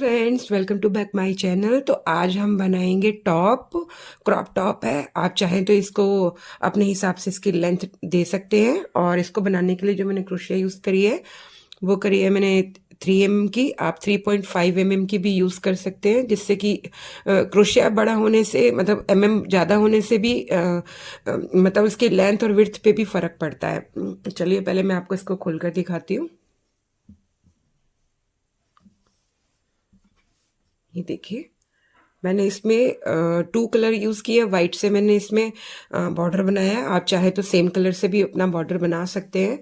Friends, welcome to back my channel. तो आज हम बनाएंगे टॉप। क्रॉप टॉप है, आप चाहें तो इसको अपने हिसाब से इसकी लेंथ दे सकते हैं। और इसको बनाने के लिए जो मैंने क्रोशिया यूज़ करी है वो करी है मैंने 3 mm की। आप 3.5 mm की भी यूज़ कर सकते हैं, जिससे कि क्रोशिया बड़ा होने से मतलब ज़्यादा होने से भी मतलब इसकी लेंथ और विड्थ पे भी फ़र्क पड़ता है। चलिए पहले मैं आपको इसको खोल कर दिखाती हूँ। ये देखिए, मैंने इसमें 2 कलर यूज़ किए। वाइट से मैंने इसमें बॉर्डर बनाया है। आप चाहे तो सेम कलर से भी अपना बॉर्डर बना सकते हैं।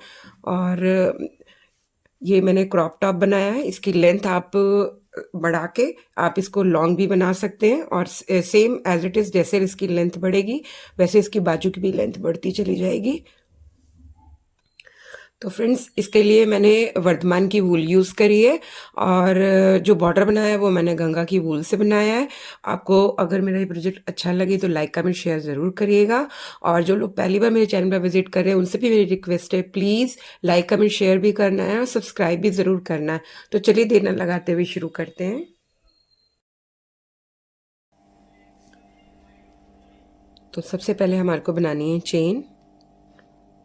और ये मैंने क्रॉप टॉप बनाया है। इसकी लेंथ आप बढ़ा के आप इसको लॉन्ग भी बना सकते हैं। और सेम एज इट इज़, जैसे इसकी लेंथ बढ़ेगी वैसे इसकी बाजू की भी लेंथ बढ़ती चली जाएगी। तो फ्रेंड्स, इसके लिए मैंने वर्धमान की वूल यूज़ करी है। और जो बॉर्डर बनाया है वो मैंने गंगा की वूल से बनाया है। आपको अगर मेरा ये प्रोजेक्ट अच्छा लगे तो लाइक कमेंट शेयर ज़रूर करिएगा। और जो लोग पहली बार मेरे चैनल पर विजिट कर रहे हैं उनसे भी मेरी रिक्वेस्ट है, प्लीज़ लाइक कमेंट शेयर भी करना है और सब्सक्राइब भी ज़रूर करना है। तो चलिए देर न लगाते हुए शुरू करते हैं। तो सबसे पहले हमारे को बनानी है चेन।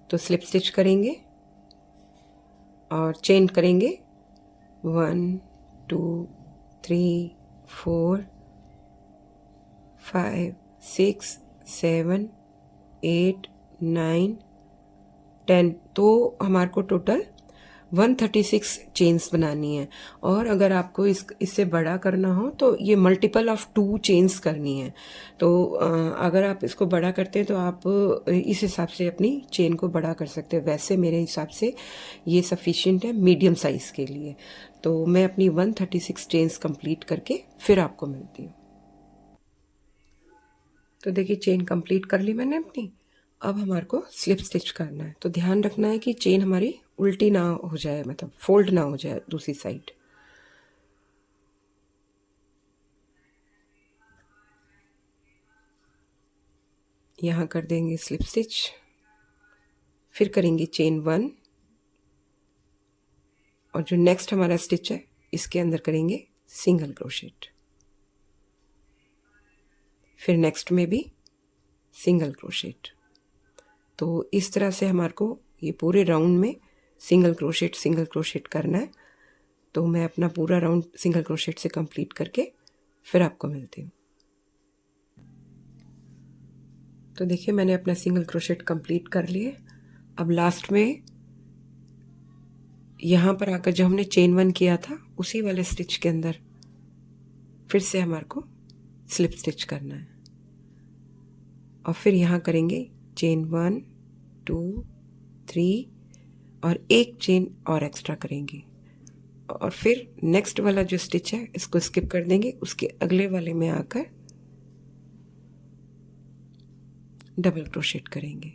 तो स्लिप स्टिच करेंगे और चेन करेंगे 1 2 3 4 5 6 7 8 9 10। तो हमारे को टोटल 136 चेन्स बनानी है। और अगर आपको इससे बड़ा करना हो तो ये मल्टीपल ऑफ 2 चेन्स करनी है। तो अगर आप इसको बड़ा करते हैं तो आप इस हिसाब से अपनी चेन को बड़ा कर सकते हैं। वैसे मेरे हिसाब से ये सफिशिएंट है मीडियम साइज़ के लिए। तो मैं अपनी 136 चेन्स कंप्लीट करके फिर आपको मिलती हूँ। तो देखिए, चेन कंप्लीट कर ली मैंने अपनी। अब हमारे को स्लिप स्टिच करना है। तो ध्यान रखना है कि चेन हमारी उल्टी ना हो जाए, मतलब फोल्ड ना हो जाए दूसरी साइड। यहाँ कर देंगे स्लिप स्टिच, फिर करेंगे चेन 1 और जो नेक्स्ट हमारा स्टिच है इसके अंदर करेंगे सिंगल क्रोशेट। फिर नेक्स्ट में भी सिंगल क्रोशेट। तो इस तरह से हमारे को ये पूरे राउंड में सिंगल क्रोशेट करना है। तो मैं अपना पूरा राउंड सिंगल क्रोशेट से कंप्लीट करके फिर आपको मिलती हूँ। तो देखिए, मैंने अपना सिंगल क्रोशेट कंप्लीट कर लिए। अब लास्ट में यहाँ पर आकर जो हमने चेन 1 किया था उसी वाले स्टिच के अंदर फिर से हमारे को स्लिप स्टिच करना है। और फिर यहाँ करेंगे चेन 1 2 3 और एक चेन और एक्स्ट्रा करेंगे। और फिर नेक्स्ट वाला जो स्टिच है इसको स्किप कर देंगे, उसके अगले वाले में आकर डबल क्रोशेट करेंगे।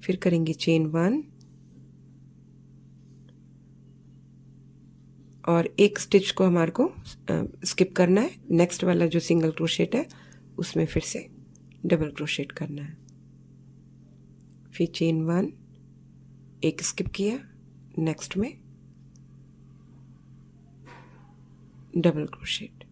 फिर करेंगे चेन 1 और एक स्टिच को हमारे को स्किप करना है। नेक्स्ट वाला जो सिंगल क्रोशेट है उसमें फिर से डबल क्रोशेट करना है। फिर चेन 1, एक स्किप किया, नेक्स्ट में डबल क्रोशेट।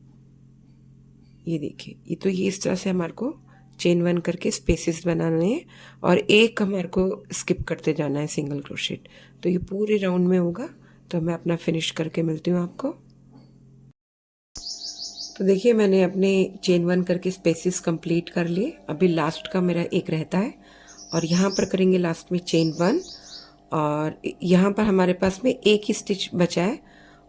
ये देखिए, ये इस तरह से हमारे को चेन 1 करके स्पेसेस बनाने हैं और एक हमारे को स्किप करते जाना है सिंगल क्रोशेट। तो ये पूरे राउंड में होगा। तो मैं अपना फिनिश करके मिलती हूँ आपको। तो देखिए, मैंने अपने चेन 1 करके स्पेसेस कंप्लीट कर लिए। अभी लास्ट का मेरा एक रहता है और यहाँ पर करेंगे लास्ट में चेन 1 और यहाँ पर हमारे पास में एक ही स्टिच बचा है।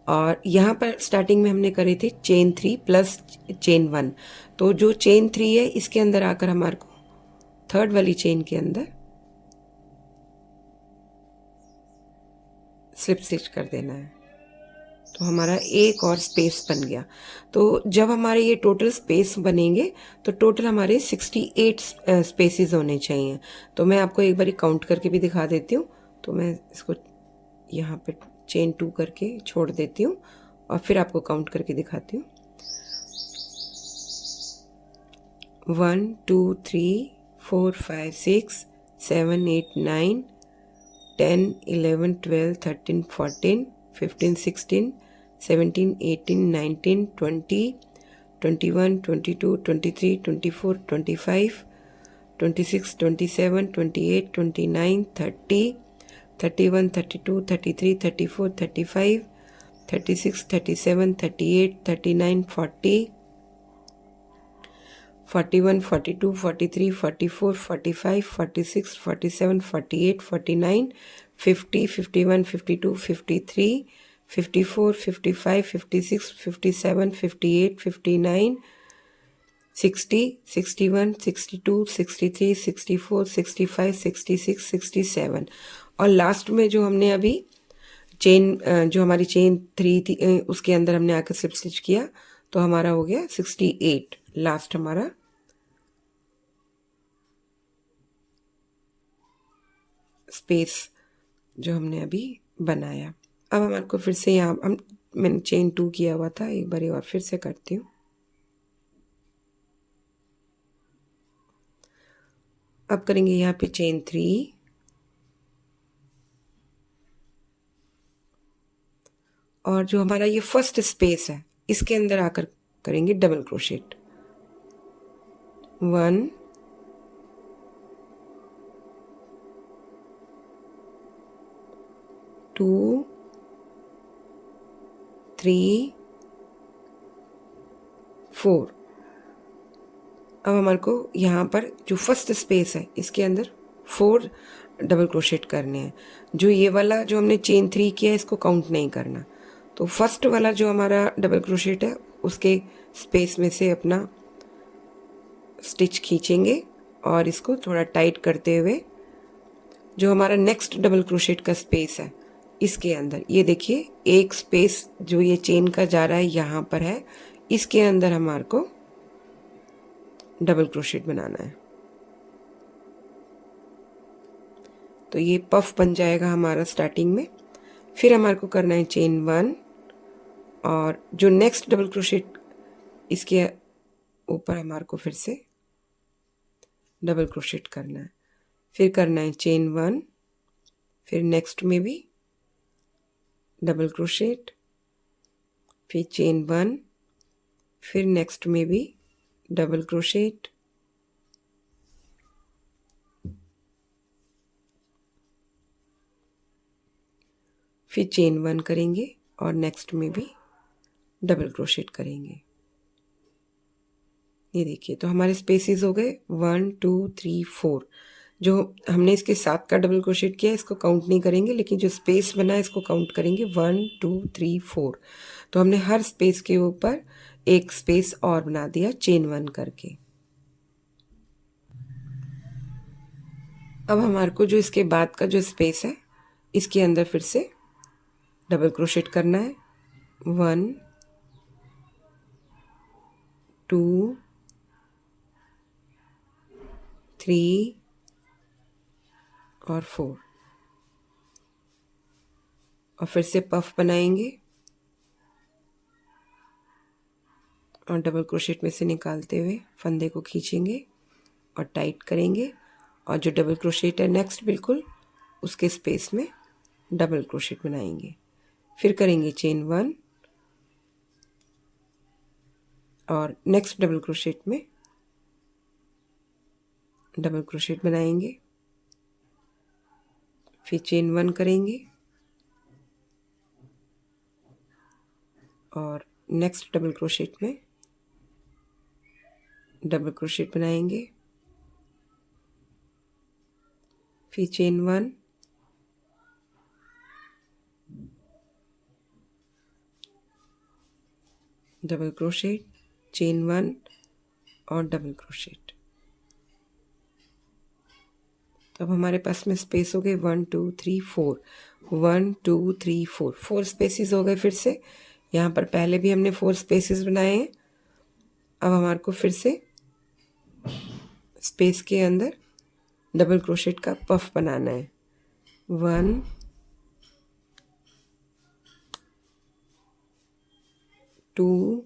और यहाँ पर स्टार्टिंग में हमने करे थे चेन 3 प्लस चेन 1। तो जो चेन 3 है इसके अंदर आकर हमारे को थर्ड वाली चेन के अंदर स्लिप स्टिच कर देना है। तो हमारा एक और स्पेस बन गया। तो जब हमारे ये टोटल स्पेस बनेंगे तो टोटल हमारे 68 स्पेसेस होने चाहिए। तो मैं आपको एक बार काउंट करके भी दिखा देती हूँ। तो मैं इसको यहाँ पे चेन 2 करके छोड़ देती हूँ और फिर आपको काउंट करके दिखाती हूँ। 1 2 3 4 5 6 7 8 9 10 11 12 13 14 15 16 17 18 19 20 21 22 23 24 25 26 27 28 29 30 31 32 33 34 35 36 37 38 39 40 41 42 43 44 45 46 47 48 49 50 51 52 53 54 55 56 57 58 59 60 61 62 63 64 65 66 67 और लास्ट में जो हमने अभी चेन जो हमारी चेन 3 थी उसके अंदर हमने आकर स्लिप स्टिच किया तो हमारा हो गया 68 लास्ट हमारा स्पेस जो हमने अभी बनाया। अब हमारे को फिर से यहाँ मैंने चेन 2 किया हुआ था, एक बार और फिर से करती हूँ। अब करेंगे यहाँ पे चेन 3 और जो हमारा ये फर्स्ट स्पेस है इसके अंदर आकर करेंगे डबल क्रोशेट 1 2 3 4। अब हमारे को यहाँ पर जो फर्स्ट स्पेस है इसके अंदर 4 डबल क्रोशेट करने हैं। जो ये वाला जो हमने चेन 3 किया है इसको काउंट नहीं करना। तो फर्स्ट वाला जो हमारा डबल क्रोशेट है उसके स्पेस में से अपना स्टिच खींचेंगे और इसको थोड़ा टाइट करते हुए जो हमारा नेक्स्ट डबल क्रोशेट का स्पेस है इसके अंदर ये देखिए एक स्पेस जो ये चेन का जा रहा है यहाँ पर है, इसके अंदर हमारे को डबल क्रोशेट बनाना है। तो ये पफ बन जाएगा हमारा स्टार्टिंग में। फिर हमारे को करना है चेन 1 और जो नेक्स्ट डबल क्रोशेट इसके ऊपर हमारे को फिर से डबल क्रोशेट करना है। फिर करना है चेन 1, फिर नेक्स्ट में भी डबल क्रोशेट, फिर चेन 1, फिर नेक्स्ट में भी डबल क्रोशेट, फिर चेन 1 करेंगे और नेक्स्ट में भी डबल क्रोशेट करेंगे। ये देखिए तो हमारे स्पेसेस हो गए 1 2 3 4। जो हमने इसके साथ का डबल क्रोशेट किया इसको काउंट नहीं करेंगे, लेकिन जो स्पेस बना है इसको काउंट करेंगे 1 2 3 4। तो हमने हर स्पेस के ऊपर एक स्पेस और बना दिया चेन 1 करके। अब हमारे को जो इसके बाद का जो स्पेस है इसके अंदर फिर से डबल क्रोशेट करना है 1 2 3 और 4 और फिर से पफ बनाएंगे और डबल क्रोशेट में से निकालते हुए फंदे को खींचेंगे और टाइट करेंगे और जो डबल क्रोशेट है नेक्स्ट बिल्कुल उसके स्पेस में डबल क्रोशेट बनाएंगे। फिर करेंगे चेन 1 और नेक्स्ट डबल क्रोशेट में डबल क्रोशेट बनाएंगे, फिर चेन 1 करेंगे और नेक्स्ट डबल क्रोशेट में डबल क्रोशेट बनाएंगे, फिर चेन 1 डबल क्रोशेट, चेन 1 और डबल क्रोशेट। तो अब हमारे पास में स्पेस हो गए 1 2 3 4 1 2 3 4 4 स्पेसेस हो गए। फिर से यहाँ पर पहले भी हमने 4 स्पेसेस बनाए हैं। अब हमारे को फिर से स्पेस के अंदर डबल क्रोशेट का पफ बनाना है 1 2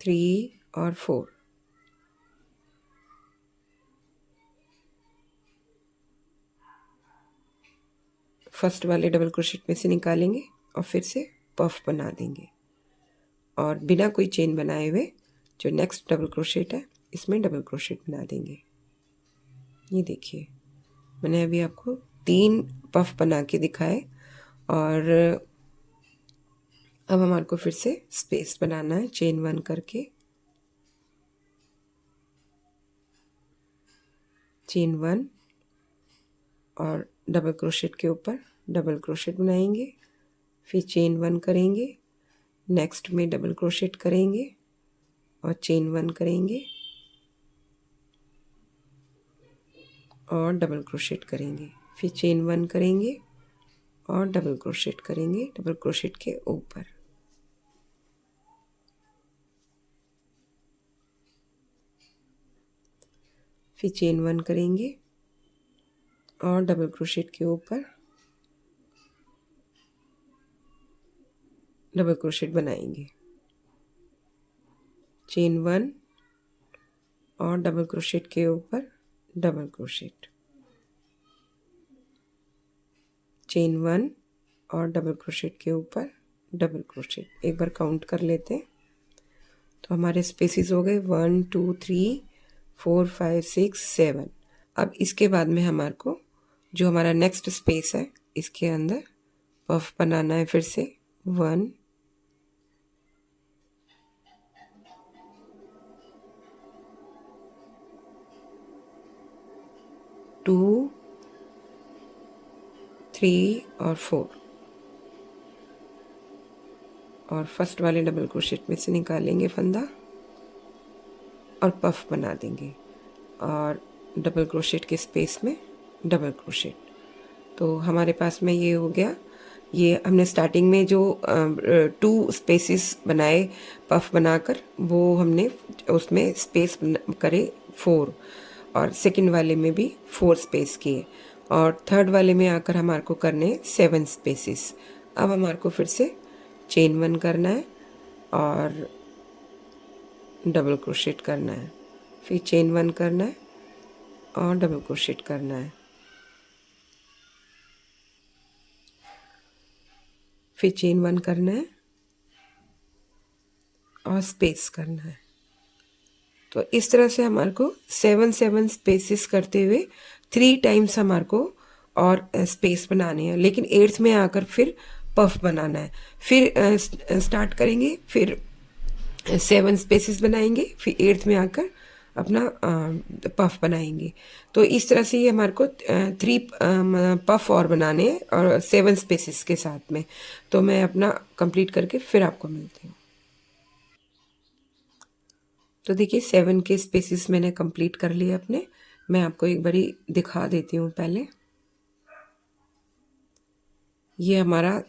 3 और 4। फर्स्ट वाले डबल क्रोशेट में से निकालेंगे और फिर से पफ बना देंगे और बिना कोई चेन बनाए हुए जो नेक्स्ट डबल क्रोशेट है इसमें डबल क्रोशेट बना देंगे। ये देखिए मैंने अभी आपको 3 पफ बना के दिखाए और अब हमारे को फिर से स्पेस बनाना है चेन 1 करके, चेन 1 और डबल क्रोशेट के ऊपर डबल क्रोशेट बनाएंगे, फिर चेन 1 करेंगे, नेक्स्ट में डबल क्रोशेट करेंगे और चेन 1 करेंगे और डबल क्रोशेट करेंगे, फिर चेन 1 करेंगे और डबल क्रोशेट करेंगे डबल क्रोशेट के ऊपर। फिर चेन 1 करेंगे और डबल क्रोशेट के ऊपर डबल क्रोशेट बनाएंगे, चेन 1 और डबल क्रोशेट के ऊपर डबल क्रोशेट, चेन 1 और डबल क्रोशेट के ऊपर डबल क्रोशेट। एक बार काउंट कर लेते हैं तो हमारे स्पेसेस हो गए 1 2 3 4 5 6 7। अब इसके बाद में हमारे को जो हमारा नेक्स्ट स्पेस है इसके अंदर पफ बनाना है फिर से 1 2 3 और 4 और फर्स्ट वाले डबल क्रोशेट में से निकालेंगे फंदा और पफ बना देंगे और डबल क्रोशेट के स्पेस में डबल क्रोशेट। तो हमारे पास में ये हो गया। ये हमने स्टार्टिंग में जो 2 स्पेसेस बनाए पफ बनाकर वो हमने उसमें स्पेस करे 4 और सेकंड वाले में भी 4 स्पेस किए और थर्ड वाले में आकर हमारे को करने 7 स्पेसेस। अब हमारे को फिर से चेन 1 करना है और डबल क्रोशेट करना है, फिर चेन 1 करना है और डबल क्रोशेट करना है, फिर चेन 1 करना है और स्पेस करना है। तो इस तरह से हमारे को 7 स्पेसेस करते हुए 3 टाइम्स हमारे को और स्पेस बनाने हैं, लेकिन 8th में आकर फिर पफ बनाना है। फिर स्टार्ट करेंगे, फिर 7 स्पेसेस बनाएंगे, फिर 8th में आकर अपना पफ बनाएंगे। तो इस तरह से ये हमारे को 3 पफ और बनाने हैं और 7 स्पेसेस के साथ में। तो मैं अपना कंप्लीट करके फिर आपको मिलती हूँ। तो देखिए 7 के स्पेसेस मैंने कंप्लीट कर लिए अपने। मैं आपको एक बारी दिखा देती हूँ। पहले ये हमारा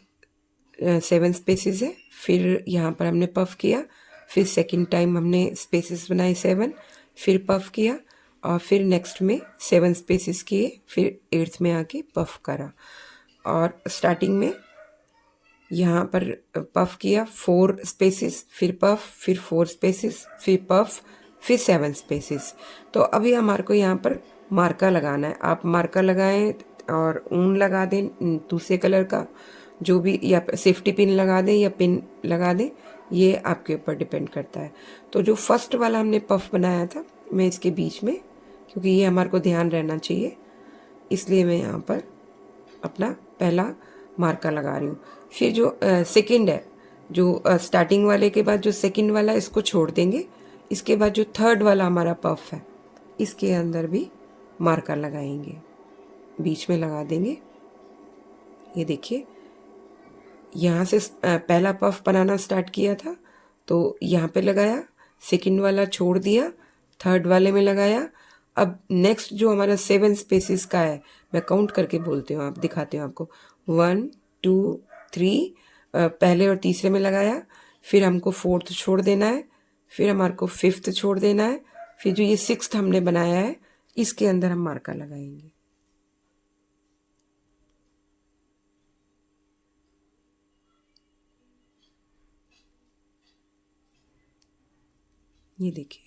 7 स्पेसेस है, फिर यहाँ पर हमने पफ किया, फिर सेकंड टाइम हमने स्पेसेस बनाए 7, फिर पफ किया और फिर नेक्स्ट में 7 स्पेसेस किए, फिर 8th में आके पफ करा और स्टार्टिंग में यहाँ पर पफ किया 4 स्पेसेस, फिर पफ, फिर 4 स्पेसेस, फिर पफ, फिर 7 स्पेसेस। तो अभी हमारे को यहाँ पर मार्का लगाना है। आप मार्का लगाएं और ऊन लगा दें दूसरे कलर का, जो भी, या सेफ्टी पिन लगा दें या पिन लगा दें, ये आपके ऊपर डिपेंड करता है। तो जो फर्स्ट वाला हमने पफ बनाया था मैं इसके बीच में, क्योंकि ये हमारे को ध्यान रहना चाहिए, इसलिए मैं यहाँ पर अपना पहला मार्का लगा रही हूँ। फिर जो सेकंड है, जो स्टार्टिंग वाले के बाद जो सेकंड वाला है इसको छोड़ देंगे। इसके बाद जो थर्ड वाला हमारा पफ है इसके अंदर भी मार्का लगाएंगे, बीच में लगा देंगे। ये देखिए यहाँ से पहला पफ बनाना स्टार्ट किया था तो यहाँ पे लगाया, सेकंड वाला छोड़ दिया, थर्ड वाले में लगाया। अब नेक्स्ट जो हमारा 7 स्पेसेस का है मैं काउंट करके बोलती हूँ, आप दिखाती हूँ आपको। 1 2 3 पहले और तीसरे में लगाया, फिर हमको 4th छोड़ देना है, फिर हमारे को 5th छोड़ देना है, फिर जो ये 6th हमने बनाया है इसके अंदर हम मार्का लगाएंगे। ये देखिए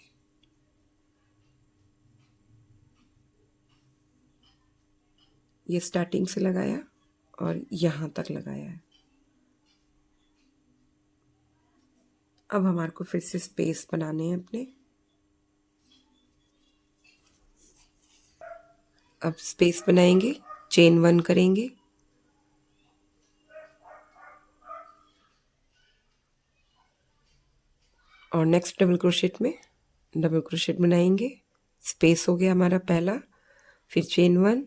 ये स्टार्टिंग से लगाया और यहाँ तक लगाया है। अब हमारे को फिर से स्पेस बनाने हैं अपने। अब स्पेस बनाएंगे, चेन 1 करेंगे और नेक्स्ट डबल क्रोशेट में डबल क्रोशेट बनाएंगे। स्पेस हो गया हमारा पहला, फिर चेन 1,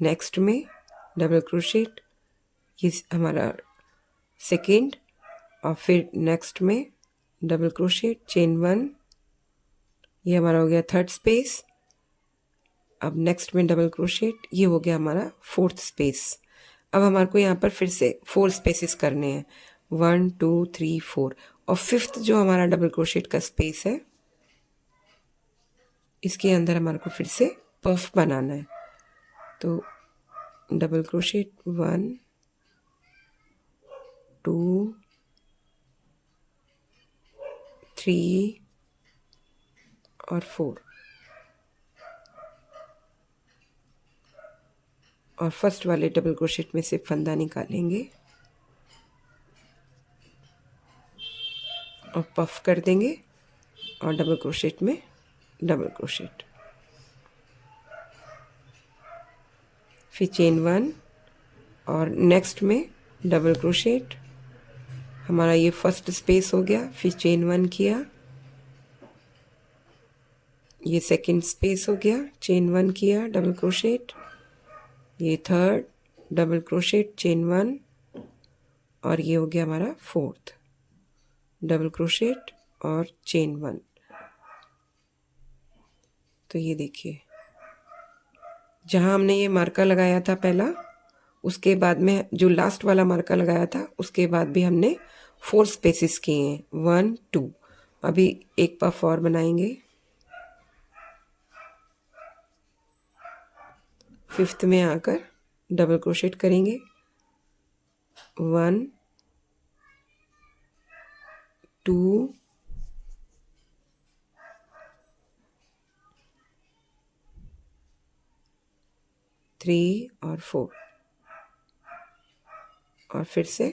नेक्स्ट में डबल क्रोशेट, ये हमारा सेकेंड, और फिर नेक्स्ट में डबल क्रोशेट, चेन 1, ये हमारा हो गया थर्ड स्पेस। अब नेक्स्ट में डबल क्रोशेट, ये हो गया हमारा फोर्थ स्पेस। अब हमारे को यहाँ पर फिर से 4 स्पेसेस करने हैं, 1 2 3 4, और फिफ्थ जो हमारा डबल क्रोशेट का स्पेस है, इसके अंदर हमारे को फिर से पफ बनाना है। तो डबल क्रोशेट 1 2 3 और 4, और फर्स्ट वाले डबल क्रोशेट में से फंदा निकालेंगे और पफ कर देंगे, और डबल क्रोशेट में डबल क्रोशेट, फिर चेन 1 और नेक्स्ट में डबल क्रोशेट। हमारा ये फर्स्ट स्पेस हो गया, फिर चेन 1 किया, ये सेकंड स्पेस हो गया, चेन 1 किया, डबल क्रोशेट, ये थर्ड, डबल क्रोशेट, चेन 1, और ये हो गया हमारा फोर्थ, डबल क्रोशेट और चेन 1। तो ये देखिए, जहाँ हमने ये मार्का लगाया था पहला, उसके बाद में जो लास्ट वाला मार्का लगाया था, उसके बाद भी हमने 4 स्पेसेस किए हैं, 1 2। अभी एक पफ और बनाएंगे, फिफ्थ में आकर डबल क्रोशेट करेंगे, 1 2 3 और 4, और फिर से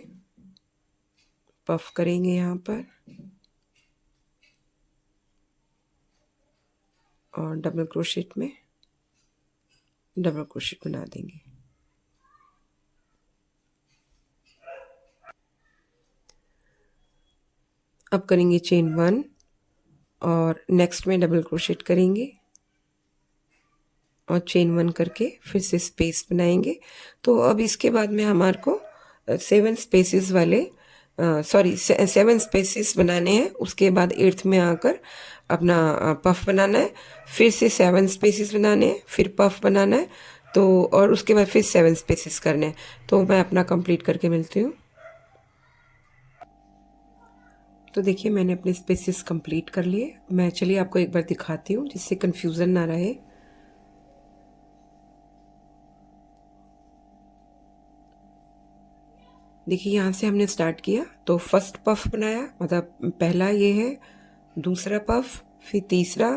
पफ करेंगे यहाँ पर और डबल क्रोशेट में डबल क्रोशेट बना देंगे। अब करेंगे चेन 1 और नेक्स्ट में डबल क्रोशेट करेंगे और चेन 1 करके फिर से स्पेस बनाएंगे। तो अब इसके बाद में हमारे को 7 स्पेसेस वाले 7 स्पेसेस बनाने हैं। उसके बाद 8th में आकर अपना पफ बनाना है, फिर से 7 स्पेसेस बनाने हैं, फिर पफ बनाना है, तो और उसके बाद फिर 7 स्पेसेस करने हैं। तो मैं अपना कंप्लीट करके मिलती हूँ। तो देखिए, मैंने अपने स्पेसेस कंप्लीट कर लिए। मैं चलिए आपको एक बार दिखाती हूँ जिससे कंफ्यूजन ना रहे। देखिए, यहाँ से हमने स्टार्ट किया, तो फर्स्ट पफ बनाया, मतलब पहला ये है, दूसरा पफ, फिर तीसरा,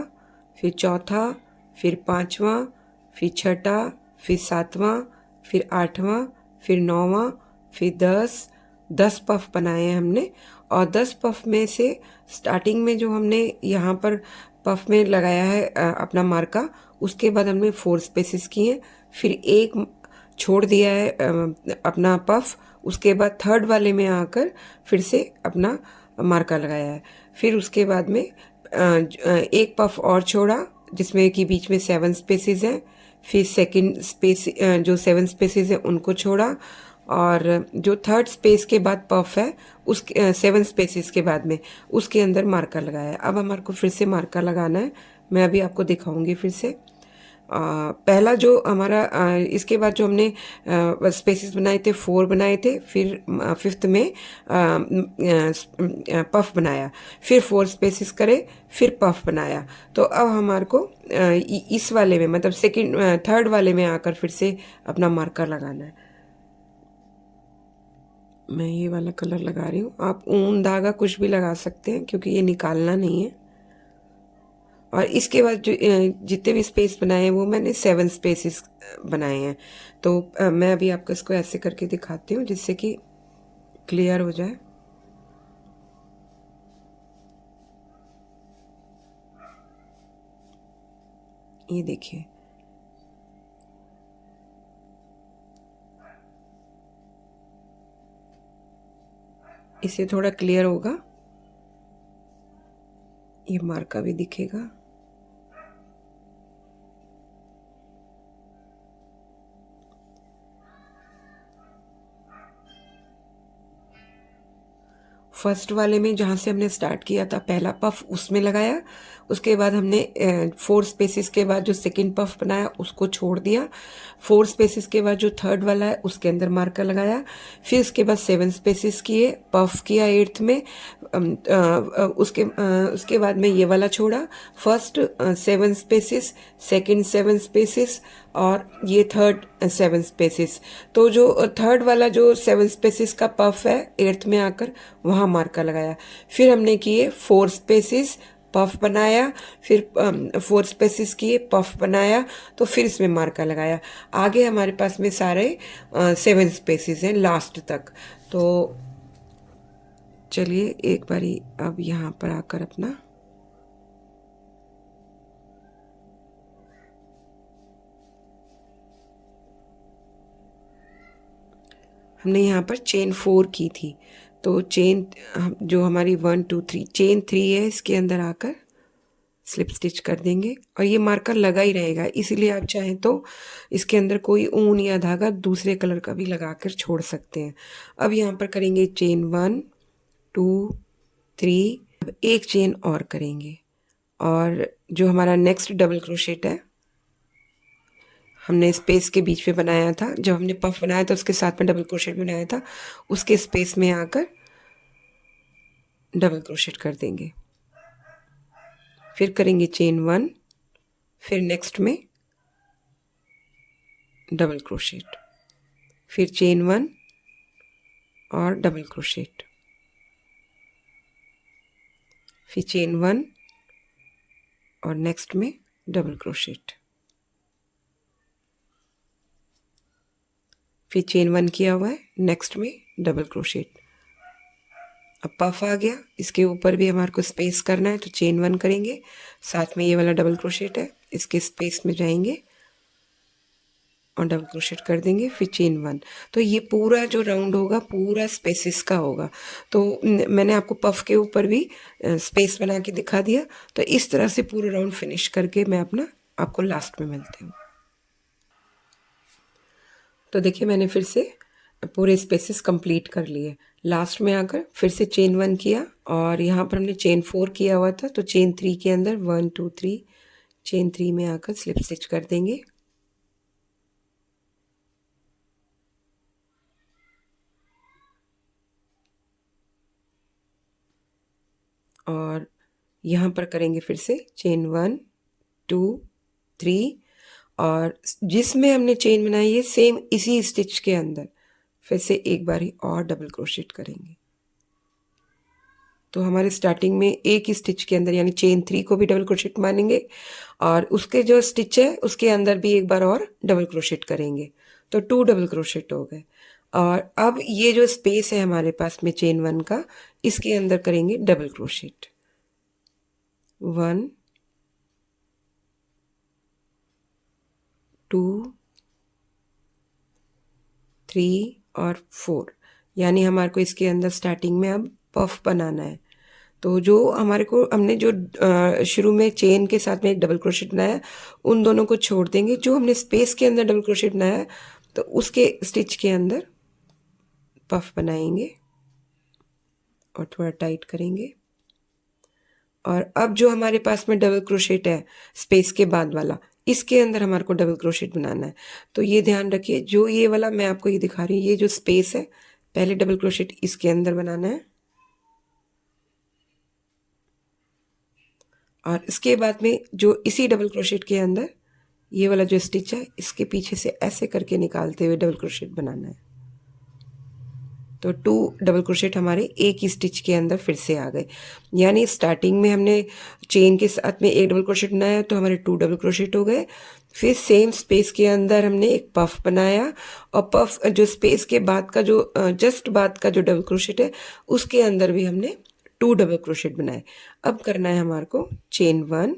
फिर चौथा, फिर पांचवा, फिर छठा, फिर सातवां, फिर आठवां, फिर नौवां, फिर 10 पफ बनाए हैं हमने। और 10 पफ में से स्टार्टिंग में जो हमने यहाँ पर पफ में लगाया है अपना मार्का, उसके बाद हमने 4 स्पेसेस किए हैं, फिर एक छोड़ दिया है अपना पफ, उसके बाद थर्ड वाले में आकर फिर से अपना मार्का लगाया है। फिर उसके बाद में एक पफ और छोड़ा जिसमें कि बीच में 7 स्पेसेस हैं, फिर सेकंड स्पेस जो 7 स्पेसेस हैं उनको छोड़ा, और जो थर्ड स्पेस के बाद पफ है उस 7 स्पेसेस के बाद में उसके अंदर मार्का लगाया है। अब हमारे को फिर से मार्का लगाना है, मैं अभी आपको दिखाऊंगी फिर से। पहला जो हमारा इसके बाद जो हमने स्पेसेस बनाए थे 4 बनाए थे, फिर फिफ्थ में पफ बनाया, फिर 4 स्पेसेस करे, फिर पफ बनाया। तो अब हमारे को इस वाले में मतलब सेकंड थर्ड वाले में आकर फिर से अपना मार्कर लगाना है। मैं ये वाला कलर लगा रही हूँ, आप ऊन धागा कुछ भी लगा सकते हैं क्योंकि ये निकालना नहीं है। और इसके बाद जो जितने भी स्पेस बनाए हैं वो मैंने 7 स्पेसेस बनाए हैं। तो मैं अभी आपको इसको ऐसे करके दिखाती हूँ जिससे कि क्लियर हो जाए। ये देखिए, इससे थोड़ा क्लियर होगा, ये मार्का भी दिखेगा। फर्स्ट वाले में जहाँ से हमने स्टार्ट किया था पहला पफ उसमें लगाया, उसके बाद हमने 4 स्पेसेस के बाद जो सेकंड पफ बनाया उसको छोड़ दिया, 4 स्पेसेस के बाद जो थर्ड वाला है उसके अंदर मार्कर लगाया, फिर उसके बाद 7 स्पेसेस किए, पफ किया 8th में, उसके बाद में ये वाला छोड़ा, फर्स्ट 7 स्पेसेस, सेकंड 7 स्पेसेस और ये थर्ड 7 स्पेसेस। तो जो थर्ड वाला जो 7 स्पेसेस का पफ है 8th में आकर वहाँ मार्का लगाया, फिर हमने किए 4 स्पेसेस, पफ बनाया, फिर 4 स्पेसेस किए, पफ बनाया, तो फिर इसमें मार्का लगाया। आगे हमारे पास में सारे 7 स्पेसेस हैं लास्ट तक। तो चलिए एक बारी अब यहाँ पर आकर अपना हमने यहाँ पर चेन 4 की थी, तो चेन जो हमारी 1 2 3 चेन 3 है इसके अंदर आकर स्लिप स्टिच कर देंगे और ये मार्कर लगा ही रहेगा, इसीलिए आप चाहें तो इसके अंदर कोई ऊन या धागा दूसरे कलर का भी लगाकर छोड़ सकते हैं। अब यहाँ पर करेंगे चेन 1 2 3, अब एक चेन और करेंगे और जो हमारा नेक्स्ट डबल क्रोशेट है हमने स्पेस के बीच में बनाया था, जब हमने पफ बनाया था उसके साथ में डबल क्रोशेट बनाया था, उसके स्पेस में आकर डबल क्रोशेट कर देंगे, फिर करेंगे चेन 1, फिर नेक्स्ट में डबल क्रोशेट, फिर चेन 1 और डबल क्रोशेट, फिर चेन 1 और नेक्स्ट में डबल क्रोशेट, फिर चेन 1 किया हुआ है, नेक्स्ट में डबल क्रोशेट। अब पफ आ गया, इसके ऊपर भी हमारे को स्पेस करना है तो चेन 1 करेंगे, साथ में ये वाला डबल क्रोशेट है इसके स्पेस में जाएंगे और डबल क्रोशेट कर देंगे, फिर चेन 1। तो ये पूरा जो राउंड होगा पूरा स्पेसिस का होगा। तो मैंने आपको पफ के ऊपर भी स्पेस बना के दिखा दिया। तो इस तरह से पूरा राउंड फिनिश करके मैं अपना आपको लास्ट में मिलती हूँ। तो देखिए मैंने फिर से पूरे स्पेसेस कंप्लीट कर लिए, लास्ट में आकर फिर से चेन 1 किया और यहाँ पर हमने चेन 4 किया हुआ था, तो चेन 3 के अंदर 1 2 3 चेन 3 में आकर स्लिप स्टिच कर देंगे और यहाँ पर करेंगे फिर से चेन 1 2 3 और जिसमें हमने चेन बनाई है सेम इसी स्टिच के अंदर फिर से एक बारी और डबल क्रोशेट करेंगे। तो हमारे स्टार्टिंग में एक ही स्टिच के अंदर यानी चेन 3 को भी डबल क्रोशेट मानेंगे और उसके जो स्टिच है उसके अंदर भी एक बार और डबल क्रोशेट करेंगे, तो 2 डबल क्रोशेट हो गए। और अब ये जो स्पेस है हमारे पास में चेन 1 का, इसके अंदर करेंगे डबल क्रोशेट 1 2 3 और 4, यानी हमारे को इसके अंदर स्टार्टिंग में अब पफ बनाना है। तो जो हमारे को हमने जो शुरू में चेन के साथ में एक डबल क्रोशेट बनाया उन दोनों को छोड़ देंगे, जो हमने स्पेस के अंदर डबल क्रोशेट बनाया तो उसके स्टिच के अंदर पफ बनाएंगे और थोड़ा टाइट करेंगे। और अब जो हमारे पास में डबल क्रोशेट है स्पेस के बाद वाला, इसके अंदर हमारे को डबल क्रोशेट बनाना है। तो ये ध्यान रखिए, जो ये वाला मैं आपको ये दिखा रही हूँ, ये जो स्पेस है पहले डबल क्रोशेट इसके अंदर बनाना है और इसके बाद में जो इसी डबल क्रोशेट के अंदर ये वाला जो स्टिच है इसके पीछे से ऐसे करके निकालते हुए डबल क्रोशेट बनाना है। तो 2 डबल क्रोशेट हमारे एक ही स्टिच के अंदर फिर से आ गए। यानी स्टार्टिंग में हमने चेन के साथ में एक डबल क्रोशेट बनाया तो हमारे 2 डबल क्रोशेट हो गए। फिर सेम स्पेस के अंदर हमने एक पफ बनाया और पफ जो स्पेस के बाद का जो जस्ट बाद का जो डबल क्रोशेट है उसके अंदर भी हमने 2 डबल क्रोशेट बनाए। अब करना है हमारे को चेन 1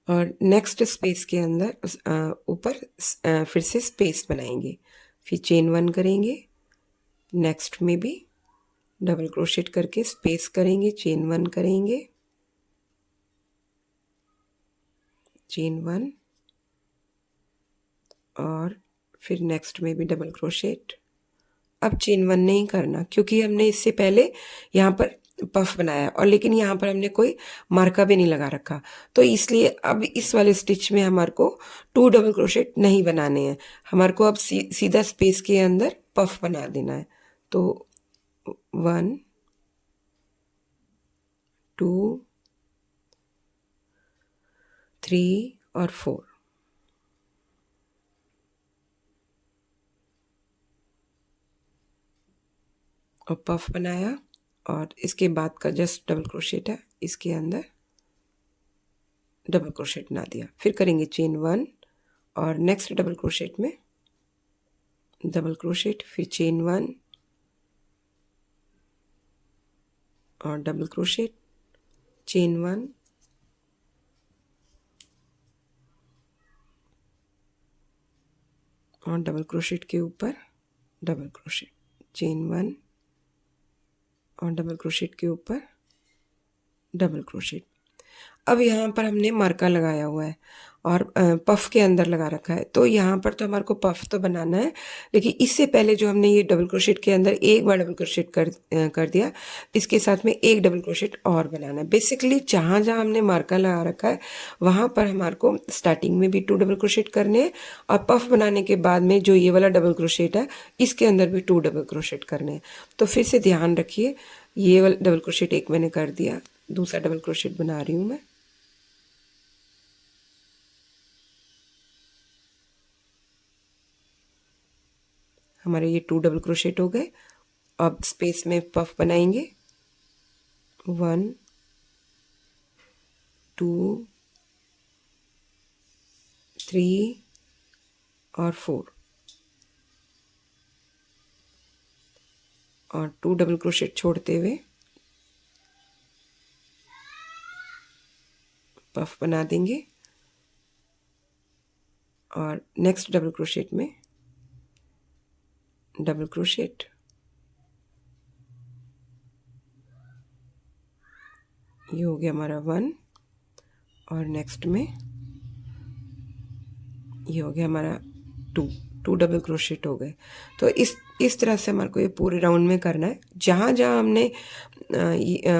और नेक्स्ट स्पेस के अंदर ऊपर फिर से स्पेस बनाएंगे, फिर चेन 1 करेंगे, नेक्स्ट में भी डबल क्रोशेट करके स्पेस करेंगे, चेन 1 करेंगे, चेन 1 और फिर नेक्स्ट में भी डबल क्रोशेट। अब चेन 1 नहीं करना क्योंकि हमने इससे पहले यहाँ पर पफ बनाया और लेकिन यहाँ पर हमने कोई मार्का भी नहीं लगा रखा, तो इसलिए अब इस वाले स्टिच में हमारे को 2 डबल क्रोशेट नहीं बनाने हैं। हमारे को अब सीधा स्पेस के अंदर पफ बना देना है। तो 1 2 3 और 4 और पफ बनाया और इसके बाद का जस्ट डबल क्रोशेट है, इसके अंदर डबल क्रोशेट बना दिया। फिर करेंगे चेन 1 और नेक्स्ट डबल क्रोशेट में डबल क्रोशेट, फिर चेन 1 और डबल क्रोशेट, चेन 1 और डबल क्रोशेट के ऊपर डबल क्रोशेट, चेन 1 और डबल क्रोशेट के ऊपर डबल क्रोशेट। अब यहाँ पर हमने मार्का लगाया हुआ है और पफ के अंदर लगा रखा है, तो यहाँ पर तो हमारे को पफ तो बनाना है, लेकिन इससे पहले जो हमने ये डबल क्रोशेट के अंदर एक बार डबल क्रोशेट कर दिया, इसके साथ में एक डबल क्रोशेट और बनाना है। बेसिकली जहाँ जहाँ हमने मार्का लगा रखा है वहाँ पर हमारे को स्टार्टिंग में भी 2 डबल क्रोशेट करने हैं और पफ बनाने के बाद में जो ये वाला डबल क्रोशेट है इसके अंदर भी 2 डबल क्रोशेट करने हैं। तो फिर से ध्यान रखिए, ये वाला डबल क्रोशेट एक मैंने कर दिया, दूसरा डबल क्रोशेट बना रही हूँ मैं। हमारे ये 2 डबल क्रोशेट हो गए। अब स्पेस में पफ बनाएंगे, 1 2 3 और 4 और 2 डबल क्रोशेट छोड़ते हुए पफ बना देंगे और नेक्स्ट डबल क्रोशेट में डबल क्रोशेट, ये हो गया हमारा 1 और नेक्स्ट में ये हो गया हमारा 2 डबल क्रोशेट हो गए। तो इस तरह से हमारे को ये पूरे राउंड में करना है। जहाँ जहाँ हमने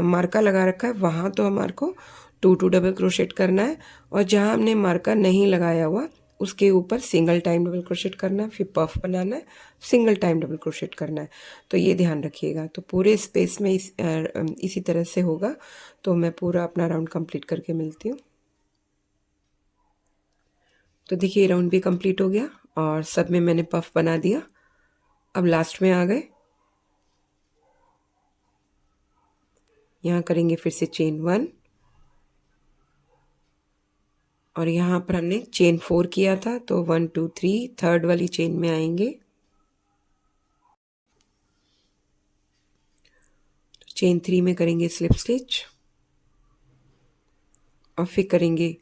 मार्का लगा रखा है वहाँ तो हमारे को 2 डबल क्रोशेट करना है और जहाँ हमने मार्का नहीं लगाया हुआ उसके ऊपर सिंगल टाइम डबल क्रोशेट करना है, फिर पफ बनाना है, सिंगल टाइम डबल क्रोशेट करना है। तो ये ध्यान रखिएगा। तो पूरे स्पेस में इसी तरह से होगा। तो मैं पूरा अपना राउंड कंप्लीट करके मिलती हूँ। तो देखिए राउंड भी कंप्लीट हो गया और सब में मैंने पफ बना दिया। अब लास्ट में आ गए, यहाँ करेंगे फिर से चेन 1 और यहाँ पर हमने चेन 4 किया था, तो 1 2 3 थर्ड वाली चेन में आएंगे, चेन 3 में करेंगे स्लिप स्टिच और फिर करेंगे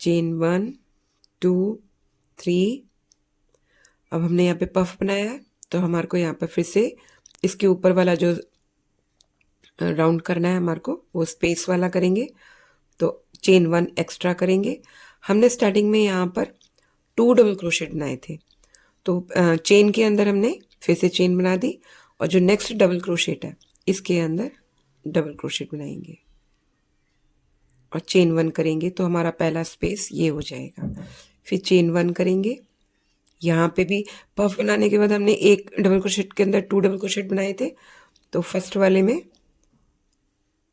चेन 1 2 3। अब हमने यहाँ पे पफ बनाया है तो हमारे को यहाँ पर फिर से इसके ऊपर वाला जो राउंड करना है हमारे को वो स्पेस वाला करेंगे, तो चेन 1 एक्स्ट्रा करेंगे। हमने स्टार्टिंग में यहाँ पर 2 डबल क्रोशेट बनाए थे, तो चेन के अंदर हमने फिर से चेन बना दी और जो नेक्स्ट डबल क्रोशेट है इसके अंदर डबल क्रोशेट बनाएंगे और चेन 1 करेंगे, तो हमारा पहला स्पेस ये हो जाएगा। फिर चेन 1 करेंगे, यहाँ पे भी पफ बनाने के बाद हमने एक डबल क्रोशेट के अंदर 2 डबल क्रोशेट बनाए थे, तो फर्स्ट वाले में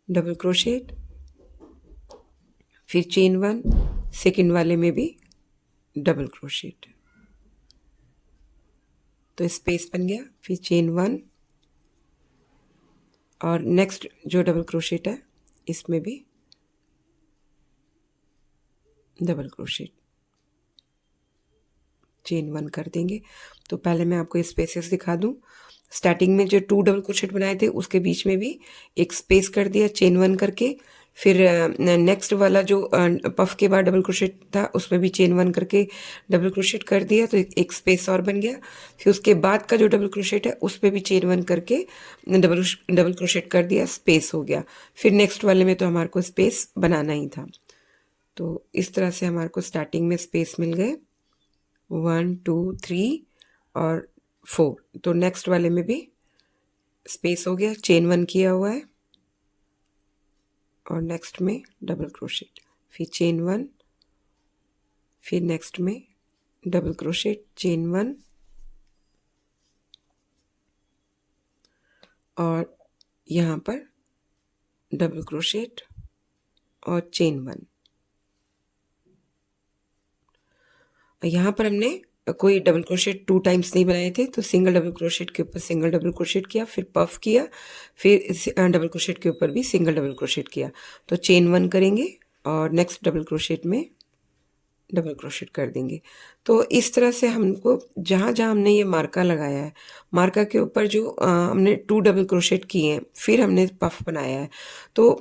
डबल क्रोशेट, फिर चेन 1, सेकंड वाले में भी डबल क्रोशेट, तो स्पेस बन गया, फिर चेन 1 और नेक्स्ट जो डबल क्रोशेट है इसमें भी डबल क्रोशेट, चेन 1 कर देंगे। तो पहले मैं आपको स्पेसेस दिखा दूं। स्टार्टिंग में जो 2 डबल क्रोशेट बनाए थे उसके बीच में भी एक स्पेस कर दिया चेन 1 करके, फिर नेक्स्ट वाला जो पफ के बाद डबल क्रोशेट था उसमें भी चेन 1 करके डबल क्रोशेट कर दिया, तो एक स्पेस और बन गया। फिर उसके बाद का जो डबल क्रोशेट है उस पर भी चेन 1 करके डबल क्रोशेट कर दिया, स्पेस हो गया। फिर नेक्स्ट वाले में तो हमारे को स्पेस बनाना ही था। तो इस तरह से हमारे को स्टार्टिंग में स्पेस मिल गए 1 2 3 और 4। तो नेक्स्ट वाले में भी स्पेस हो गया, चेन 1 किया हुआ है और नेक्स्ट में डबल क्रोशेट, फिर चेन 1, फिर नेक्स्ट में डबल क्रोशेट, चेन 1 और यहाँ पर डबल क्रोशेट और चेन 1। यहाँ पर हमने कोई डबल क्रोशेट 2 टाइम्स नहीं बनाए थे, तो सिंगल डबल क्रोशेट के ऊपर सिंगल डबल क्रोशेट किया, फिर पफ किया, फिर डबल क्रोशेट के ऊपर भी सिंगल डबल क्रोशेट किया। तो चेन 1 करेंगे और नेक्स्ट डबल क्रोशेट में डबल क्रोशेट कर देंगे। तो इस तरह से हमको जहाँ जहाँ हमने ये मार्का लगाया है, मार्का के ऊपर जो हमने 2 डबल क्रोशेट किए हैं, फिर हमने पफ बनाया है। तो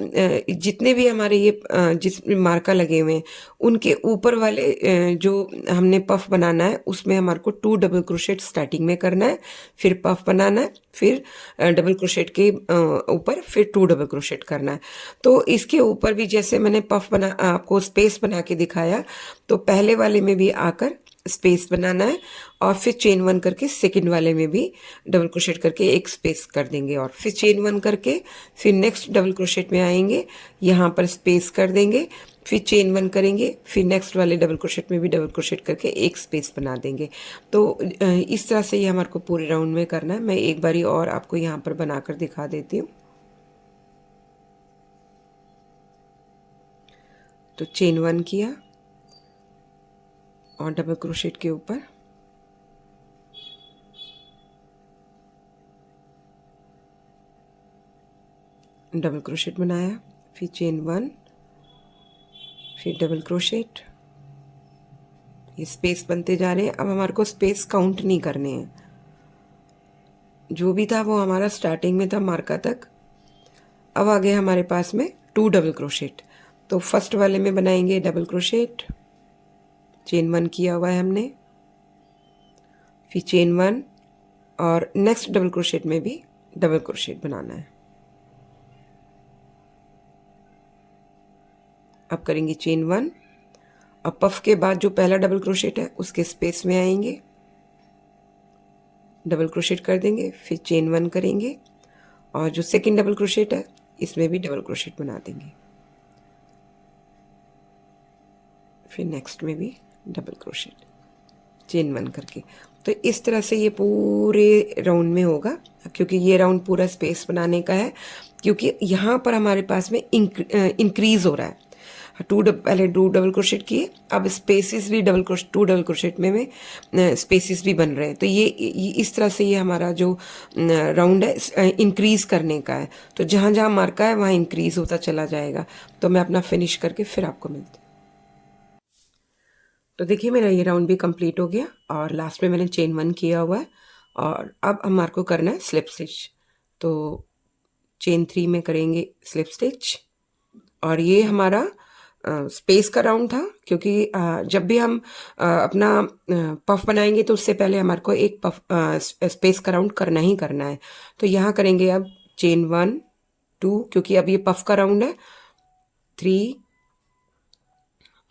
जितने भी हमारे ये जिस मार्का लगे हुए हैं उनके ऊपर वाले जो हमने पफ बनाना है उसमें हमारे को 2 डबल क्रोशेट स्टार्टिंग में करना है, फिर पफ बनाना है, फिर डबल क्रोशेट के ऊपर फिर 2 डबल क्रोशेट करना है। तो इसके ऊपर भी जैसे मैंने पफ बना आपको स्पेस बना के दिखाया, तो पहले वाले में भी आकर स्पेस बनाना है और फिर चेन 1 करके सेकंड वाले में भी डबल क्रोशेट करके एक स्पेस कर देंगे और फिर चेन 1 करके फिर नेक्स्ट डबल क्रोशेट में आएंगे, यहाँ पर स्पेस कर देंगे, फिर चेन 1 करेंगे, फिर नेक्स्ट वाले डबल क्रोशेट में भी डबल क्रोशेट करके एक स्पेस बना देंगे। तो इस तरह से ये हमारे को पूरे राउंड में करना है। मैं एक बारी और आपको यहाँ पर बनाकर दिखा देती हूँ। तो चेन 1 किया और डबल क्रोशेट के ऊपर डबल क्रोशेट बनाया, फिर चेन 1, फिर डबल क्रोशेट, ये स्पेस बनते जा रहे हैं। अब हमारे को स्पेस काउंट नहीं करने हैं, जो भी था वो हमारा स्टार्टिंग में था मार्का तक। अब आ गए हमारे पास में 2 डबल क्रोशेट, तो फर्स्ट वाले में बनाएंगे डबल क्रोशेट, चेन 1 किया हुआ है हमने, फिर चेन 1 और नेक्स्ट डबल क्रोशेट में भी डबल क्रोशेट बनाना है। अब करेंगे चेन 1 और पफ के बाद जो पहला डबल क्रोशेट है उसके स्पेस में आएंगे, डबल क्रोशेट कर देंगे, फिर चेन 1 करेंगे और जो सेकंड डबल क्रोशेट है इसमें भी डबल क्रोशेट बना देंगे, फिर नेक्स्ट में भी डबल क्रोशेट, चेन 1 करके। तो इस तरह से ये पूरे राउंड में होगा, क्योंकि ये राउंड पूरा स्पेस बनाने का है, क्योंकि यहाँ पर हमारे पास में इंक्रीज हो रहा है। पहले 2 डबल क्रोशेट किए, अब स्पेसिस भी 2 डबल क्रोशेट में स्पेसिस भी बन रहे हैं। तो ये इस तरह से ये हमारा जो राउंड है इंक्रीज करने का है। तो जहाँ जहाँ मार्का है वहाँ इंक्रीज होता चला जाएगा। तो मैं अपना फिनिश करके फिर आपको मिलती हूँ। तो देखिए मेरा ये राउंड भी कंप्लीट हो गया और लास्ट में मैंने चेन 1 किया हुआ है और अब हमारे को करना है स्लिप स्टिच। तो चेन 3 में करेंगे स्लिप स्टिच और ये हमारा स्पेस का राउंड था, क्योंकि जब भी हम अपना पफ बनाएंगे तो उससे पहले हमारे को एक पफ स्पेस का राउंड करना ही करना है। तो यहाँ करेंगे अब चेन 1 2, क्योंकि अब ये पफ का राउंड है, 3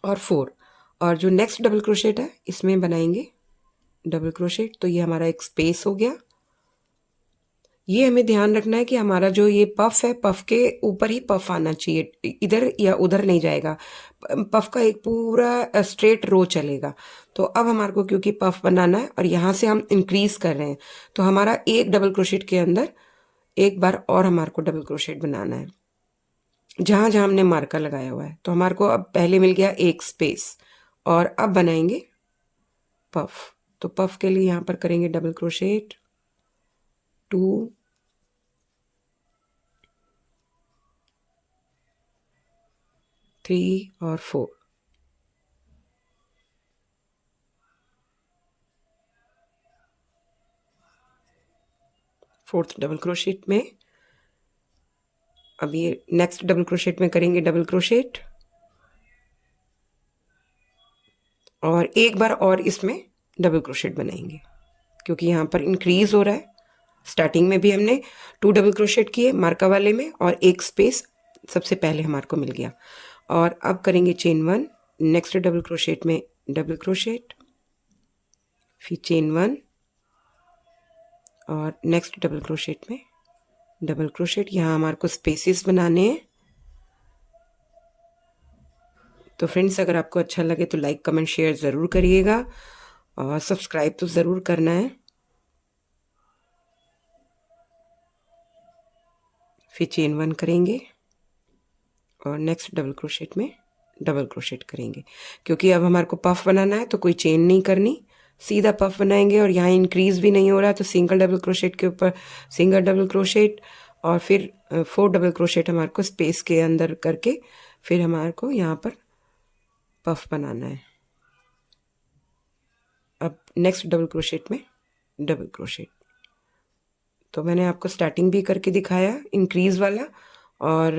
और 4 और जो नेक्स्ट डबल क्रोशेट है इसमें बनाएंगे डबल क्रोशेट। तो ये हमारा एक स्पेस हो गया। ये हमें ध्यान रखना है कि हमारा जो ये पफ है, पफ के ऊपर ही पफ आना चाहिए, इधर या उधर नहीं जाएगा। पफ का एक पूरा स्ट्रेट रो चलेगा। तो अब हमारे को क्योंकि पफ बनाना है और यहाँ से हम इंक्रीज कर रहे हैं, तो हमारा एक डबल क्रोशेट के अंदर एक बार और हमारे को डबल क्रोशेट बनाना है जहाँ जहाँ हमने मार्का लगाया हुआ है। तो हमारे को अब पहले मिल गया एक स्पेस और अब बनाएंगे पफ। तो पफ के लिए यहाँ पर करेंगे डबल क्रोशेट, 2, 3 और 4। फोर्थ डबल क्रोशेट में अब ये नेक्स्ट डबल क्रोशेट में करेंगे डबल क्रोशेट और एक बार और इसमें डबल क्रोशेट बनाएंगे क्योंकि यहाँ पर इंक्रीज हो रहा है। स्टार्टिंग में भी हमने 2 डबल क्रोशेट किए मार्का वाले में और एक स्पेस सबसे पहले हमारे को मिल गया। और अब करेंगे चेन 1, नेक्स्ट डबल क्रोशेट में डबल क्रोशेट, फिर चेन 1 और नेक्स्ट डबल क्रोशेट में डबल क्रोशेट। यहाँ हमारे को स्पेसेस बनाने हैं। तो फ्रेंड्स, अगर आपको अच्छा लगे तो लाइक कमेंट शेयर ज़रूर करिएगा और सब्सक्राइब तो ज़रूर करना है। फिर चेन 1 करेंगे और नेक्स्ट डबल क्रोशेट में डबल क्रोशेट करेंगे क्योंकि अब हमारे को पफ बनाना है तो कोई चेन नहीं करनी, सीधा पफ बनाएंगे। और यहाँ इंक्रीज भी नहीं हो रहा तो सिंगल डबल क्रोशेट के ऊपर सिंगल डबल क्रोशेट और फिर 4 डबल क्रोशेट हमारे को स्पेस के अंदर करके फिर हमारे को यहाँ पर पफ बनाना है। अब नेक्स्ट डबल क्रोशेट में डबल क्रोशेट। तो मैंने आपको स्टार्टिंग भी करके दिखाया इंक्रीज वाला और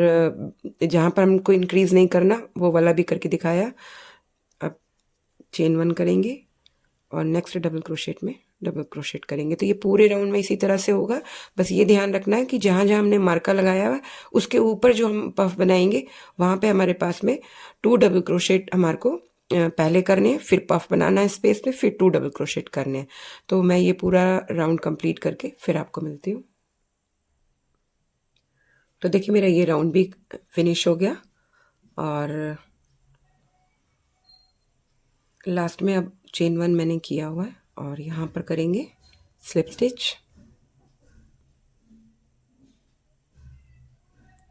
जहाँ पर हमको इंक्रीज नहीं करना वो वाला भी करके दिखाया। अब चेन 1 करेंगे और नेक्स्ट डबल क्रोशेट में डबल क्रोशेट करेंगे। तो ये पूरे राउंड में इसी तरह से होगा। बस ये ध्यान रखना है कि जहाँ जहाँ हमने मार्का लगाया हुआ उसके ऊपर जो हम पफ बनाएंगे वहाँ पे हमारे पास में 2 डबल क्रोशेट हमारे को पहले करने हैं, फिर पफ बनाना है स्पेस में, फिर 2 डबल क्रोशेट करने हैं। तो मैं ये पूरा राउंड कंप्लीट करके फिर आपको मिलती हूँ। तो देखिए मेरा ये राउंड भी फिनिश हो गया और लास्ट में अब चेन 1 मैंने किया हुआ है और यहाँ पर करेंगे स्लिप स्टिच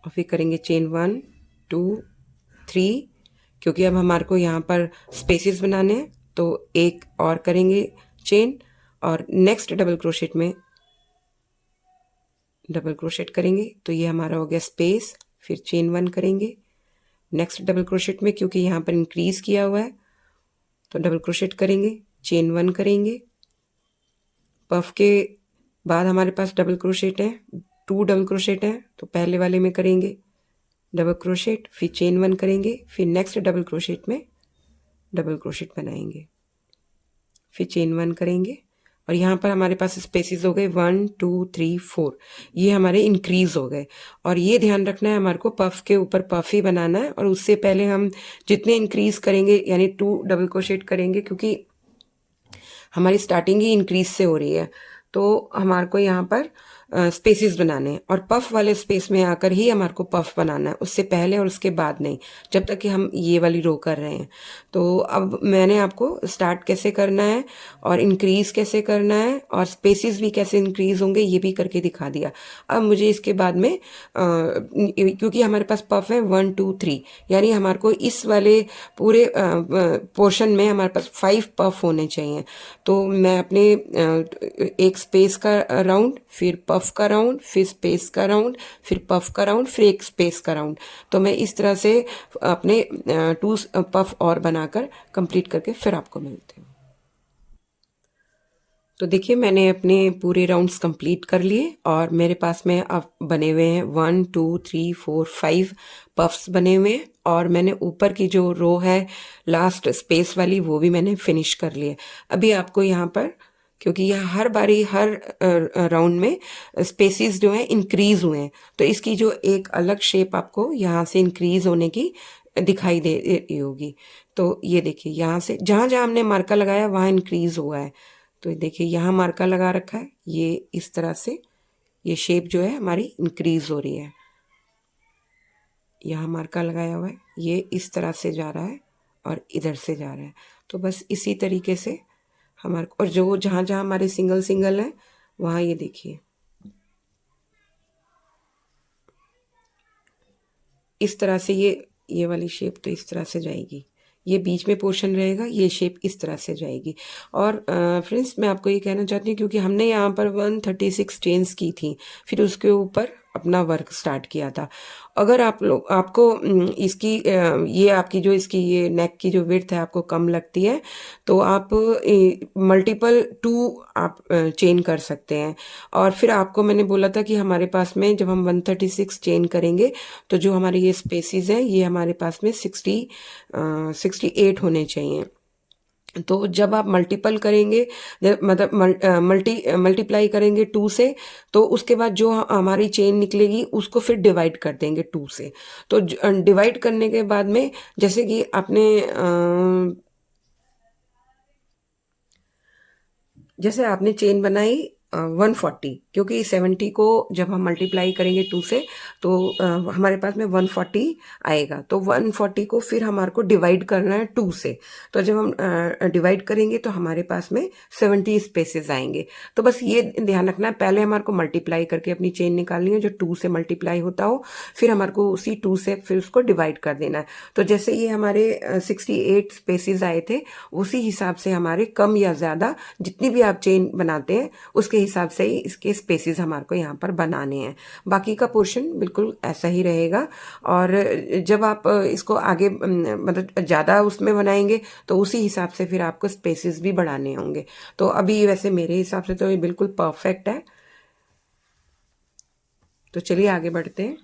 और फिर करेंगे चेन 1, 2, 3 क्योंकि अब हमारे को यहाँ पर स्पेसेस बनाने हैं तो एक और करेंगे चेन और नेक्स्ट डबल क्रोशेट में डबल क्रोशेट करेंगे। तो ये हमारा हो गया स्पेस, फिर चेन 1 करेंगे नेक्स्ट डबल क्रोशेट में क्योंकि यहाँ पर इंक्रीज किया हुआ है तो डबल क्रोशेट करेंगे, चेन 1 करेंगे। पफ के बाद हमारे पास डबल क्रोशेट है, 2 डबल क्रोशेट है तो पहले वाले में करेंगे डबल क्रोशेट, फिर चेन 1 करेंगे, फिर नेक्स्ट डबल क्रोशेट में डबल क्रोशेट बनाएंगे, फिर चेन 1 करेंगे और यहाँ पर हमारे पास स्पेसेस हो गए 1, 2, 3, 4। ये हमारे इंक्रीज हो गए। और ये ध्यान रखना है हमारे को पफ के ऊपर पफ ही बनाना है और उससे पहले हम जितने इंक्रीज करेंगे यानी 2 डबल क्रोशेट करेंगे क्योंकि हमारी स्टार्टिंग ही इंक्रीज से हो रही है तो हमारे को यहाँ पर स्पेसेस बनाने हैं और पफ वाले स्पेस में आकर ही हमारे को पफ बनाना है, उससे पहले और उसके बाद नहीं, जब तक कि हम ये वाली रो कर रहे हैं। तो अब मैंने आपको स्टार्ट कैसे करना है और इंक्रीज कैसे करना है और स्पेसेस भी कैसे इंक्रीज होंगे ये भी करके दिखा दिया। अब मुझे इसके बाद में क्योंकि हमारे पास पफ है 1, 2, 3 यानी हमारे को इस वाले पूरे पोर्शन में हमारे पास 5 पफ होने चाहिए। तो मैं अपने एक स्पेस का राउंड, फिर पफ का राउंड, फिर स्पेस का राउंड, फिर पफ का राउंड, फिर एक स्पेस का राउंड। तो मैं इस तरह से अपने 2 पफ और बनाकर कंप्लीट करके फिर आपको मिलती हूँ। तो देखिए मैंने अपने पूरे राउंड्स कंप्लीट कर लिए और मेरे पास में अब बने हुए हैं 1, 2, 3, 4, 5 पफ्स बने हुए हैं और मैंने ऊपर की जो रो है लास्ट स्पेस वाली वो भी मैंने फिनिश कर लिया। अभी आपको यहाँ पर क्योंकि यह हर बारी हर राउंड में स्पेसेस जो हैं इंक्रीज हुए हैं तो इसकी जो एक अलग शेप आपको यहाँ से इंक्रीज होने की दिखाई दे रही होगी। तो ये देखिए यहाँ से जहाँ जहाँ हमने मार्का लगाया वहाँ इंक्रीज हुआ है। तो देखिए यहाँ मार्का लगा रखा है, ये इस तरह से ये शेप जो है हमारी इंक्रीज हो रही है। यहाँ मार्का लगाया हुआ है, ये इस तरह से जा रहा है और इधर से जा रहा है। तो बस इसी तरीके से हमारे और जो जहाँ जहाँ हमारे सिंगल सिंगल है वहाँ ये देखिए इस तरह से ये वाली शेप तो इस तरह से जाएगी ये बीच में पोर्शन रहेगा, ये शेप इस तरह से जाएगी। और फ्रेंड्स मैं आपको ये कहना चाहती हूँ, क्योंकि हमने यहाँ पर 136 चेन्स की थी, फिर उसके ऊपर अपना वर्क स्टार्ट किया था। अगर आप लोग आपको इसकी ये आपकी जो इसकी ये नेक की जो विड्थ है आपको कम लगती है, तो आप मल्टीपल 2 आप चेन कर सकते हैं। और फिर आपको मैंने बोला था कि हमारे पास में जब हम 136 चेन करेंगे, तो जो हमारे ये स्पेसिस हैं ये हमारे पास में 68 होने चाहिए। तो जब आप मल्टीपल करेंगे, मतलब मल्टीप्लाई करेंगे 2 से, तो उसके बाद जो हमारी चेन निकलेगी उसको फिर डिवाइड कर देंगे 2 से। तो डिवाइड करने के बाद में जैसे कि आपने जैसे आपने चेन बनाई 140, क्योंकि 70 को जब हम मल्टीप्लाई करेंगे 2 से, तो हमारे पास में 140 आएगा। तो 140 को फिर हमारे को डिवाइड करना है 2 से। तो जब हम डिवाइड करेंगे तो हमारे पास में 70 स्पेसेस आएंगे। तो बस ये ध्यान रखना है, पहले हमारे को मल्टीप्लाई करके अपनी चेन निकालनी है जो 2 से मल्टीप्लाई होता हो, फिर हमारे को उसी 2 से फिर उसको डिवाइड कर देना है। तो जैसे ये हमारे 68 स्पेसेस आए थे, उसी हिसाब से हमारे कम या ज़्यादा जितनी भी आप चेन बनाते हैं उसके हिसाब से ही इसके स्पेसेस हमारे को यहाँ पर बनाने हैं। बाकी का पोर्शन बिल्कुल ऐसा ही रहेगा। और जब आप इसको आगे मतलब ज़्यादा उसमें बनाएंगे तो उसी हिसाब से फिर आपको स्पेसेस भी बढ़ाने होंगे। तो अभी वैसे मेरे हिसाब से तो ये बिल्कुल परफेक्ट है। तो चलिए आगे बढ़ते हैं।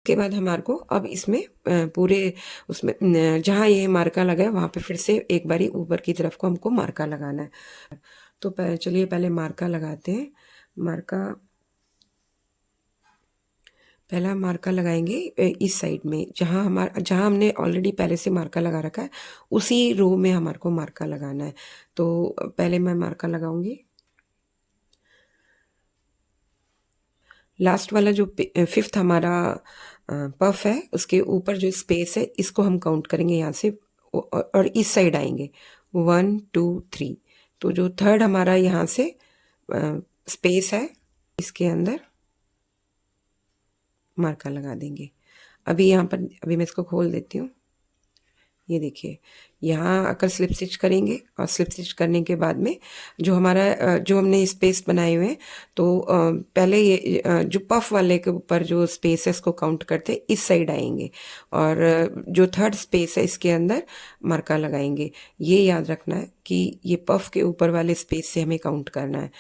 के बाद हमारे को अब इसमें पूरे उसमें जहाँ ये मार्का लगा है वहाँ पे फिर से एक बारी ऊपर की तरफ को हमको मार्का लगाना है। तो चलिए पहले मार्का लगाते हैं। मार्का पहला मार्का लगाएंगे इस साइड में, जहाँ हमने ऑलरेडी पहले से मार्का लगा रखा है उसी रो में हमारे को मार्का लगाना है। तो पहले मैं मार्का लगाऊंगी। लास्ट वाला जो 5th हमारा पफ है उसके ऊपर जो स्पेस है इसको हम काउंट करेंगे यहाँ से, और इस साइड आएंगे 1 2 3। तो जो 3rd हमारा यहाँ से स्पेस है इसके अंदर मार्का लगा देंगे। अभी यहाँ पर अभी मैं इसको खोल देती हूँ। ये देखिए यहाँ आकर स्लिप स्टिच करेंगे, और स्लिप स्टिच करने के बाद में जो हमारा जो हमने स्पेस बनाए हुए हैं, तो पहले ये जो पफ वाले के ऊपर जो स्पेस है इसको काउंट करते इस साइड आएंगे, और जो 3rd स्पेस है इसके अंदर मार्का लगाएंगे। ये याद रखना है कि ये पफ के ऊपर वाले स्पेस से हमें काउंट करना है।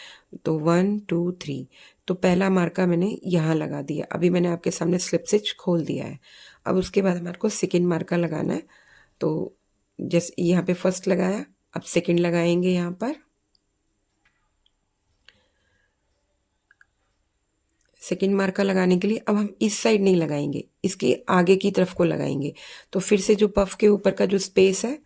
तो 1 2 3, तो पहला मार्का मैंने यहाँ लगा दिया। अभी मैंने आपके सामने स्लिप स्टिच खोल दिया है। अब उसके बाद हमारे को सेकेंड मार्का लगाना है। तो जैसे यहाँ पे फर्स्ट लगाया, अब सेकंड लगाएंगे यहाँ पर। सेकंड मार्का लगाने के लिए अब हम इस साइड नहीं लगाएंगे, इसके आगे की तरफ को लगाएंगे। तो फिर से जो पफ के ऊपर का जो स्पेस है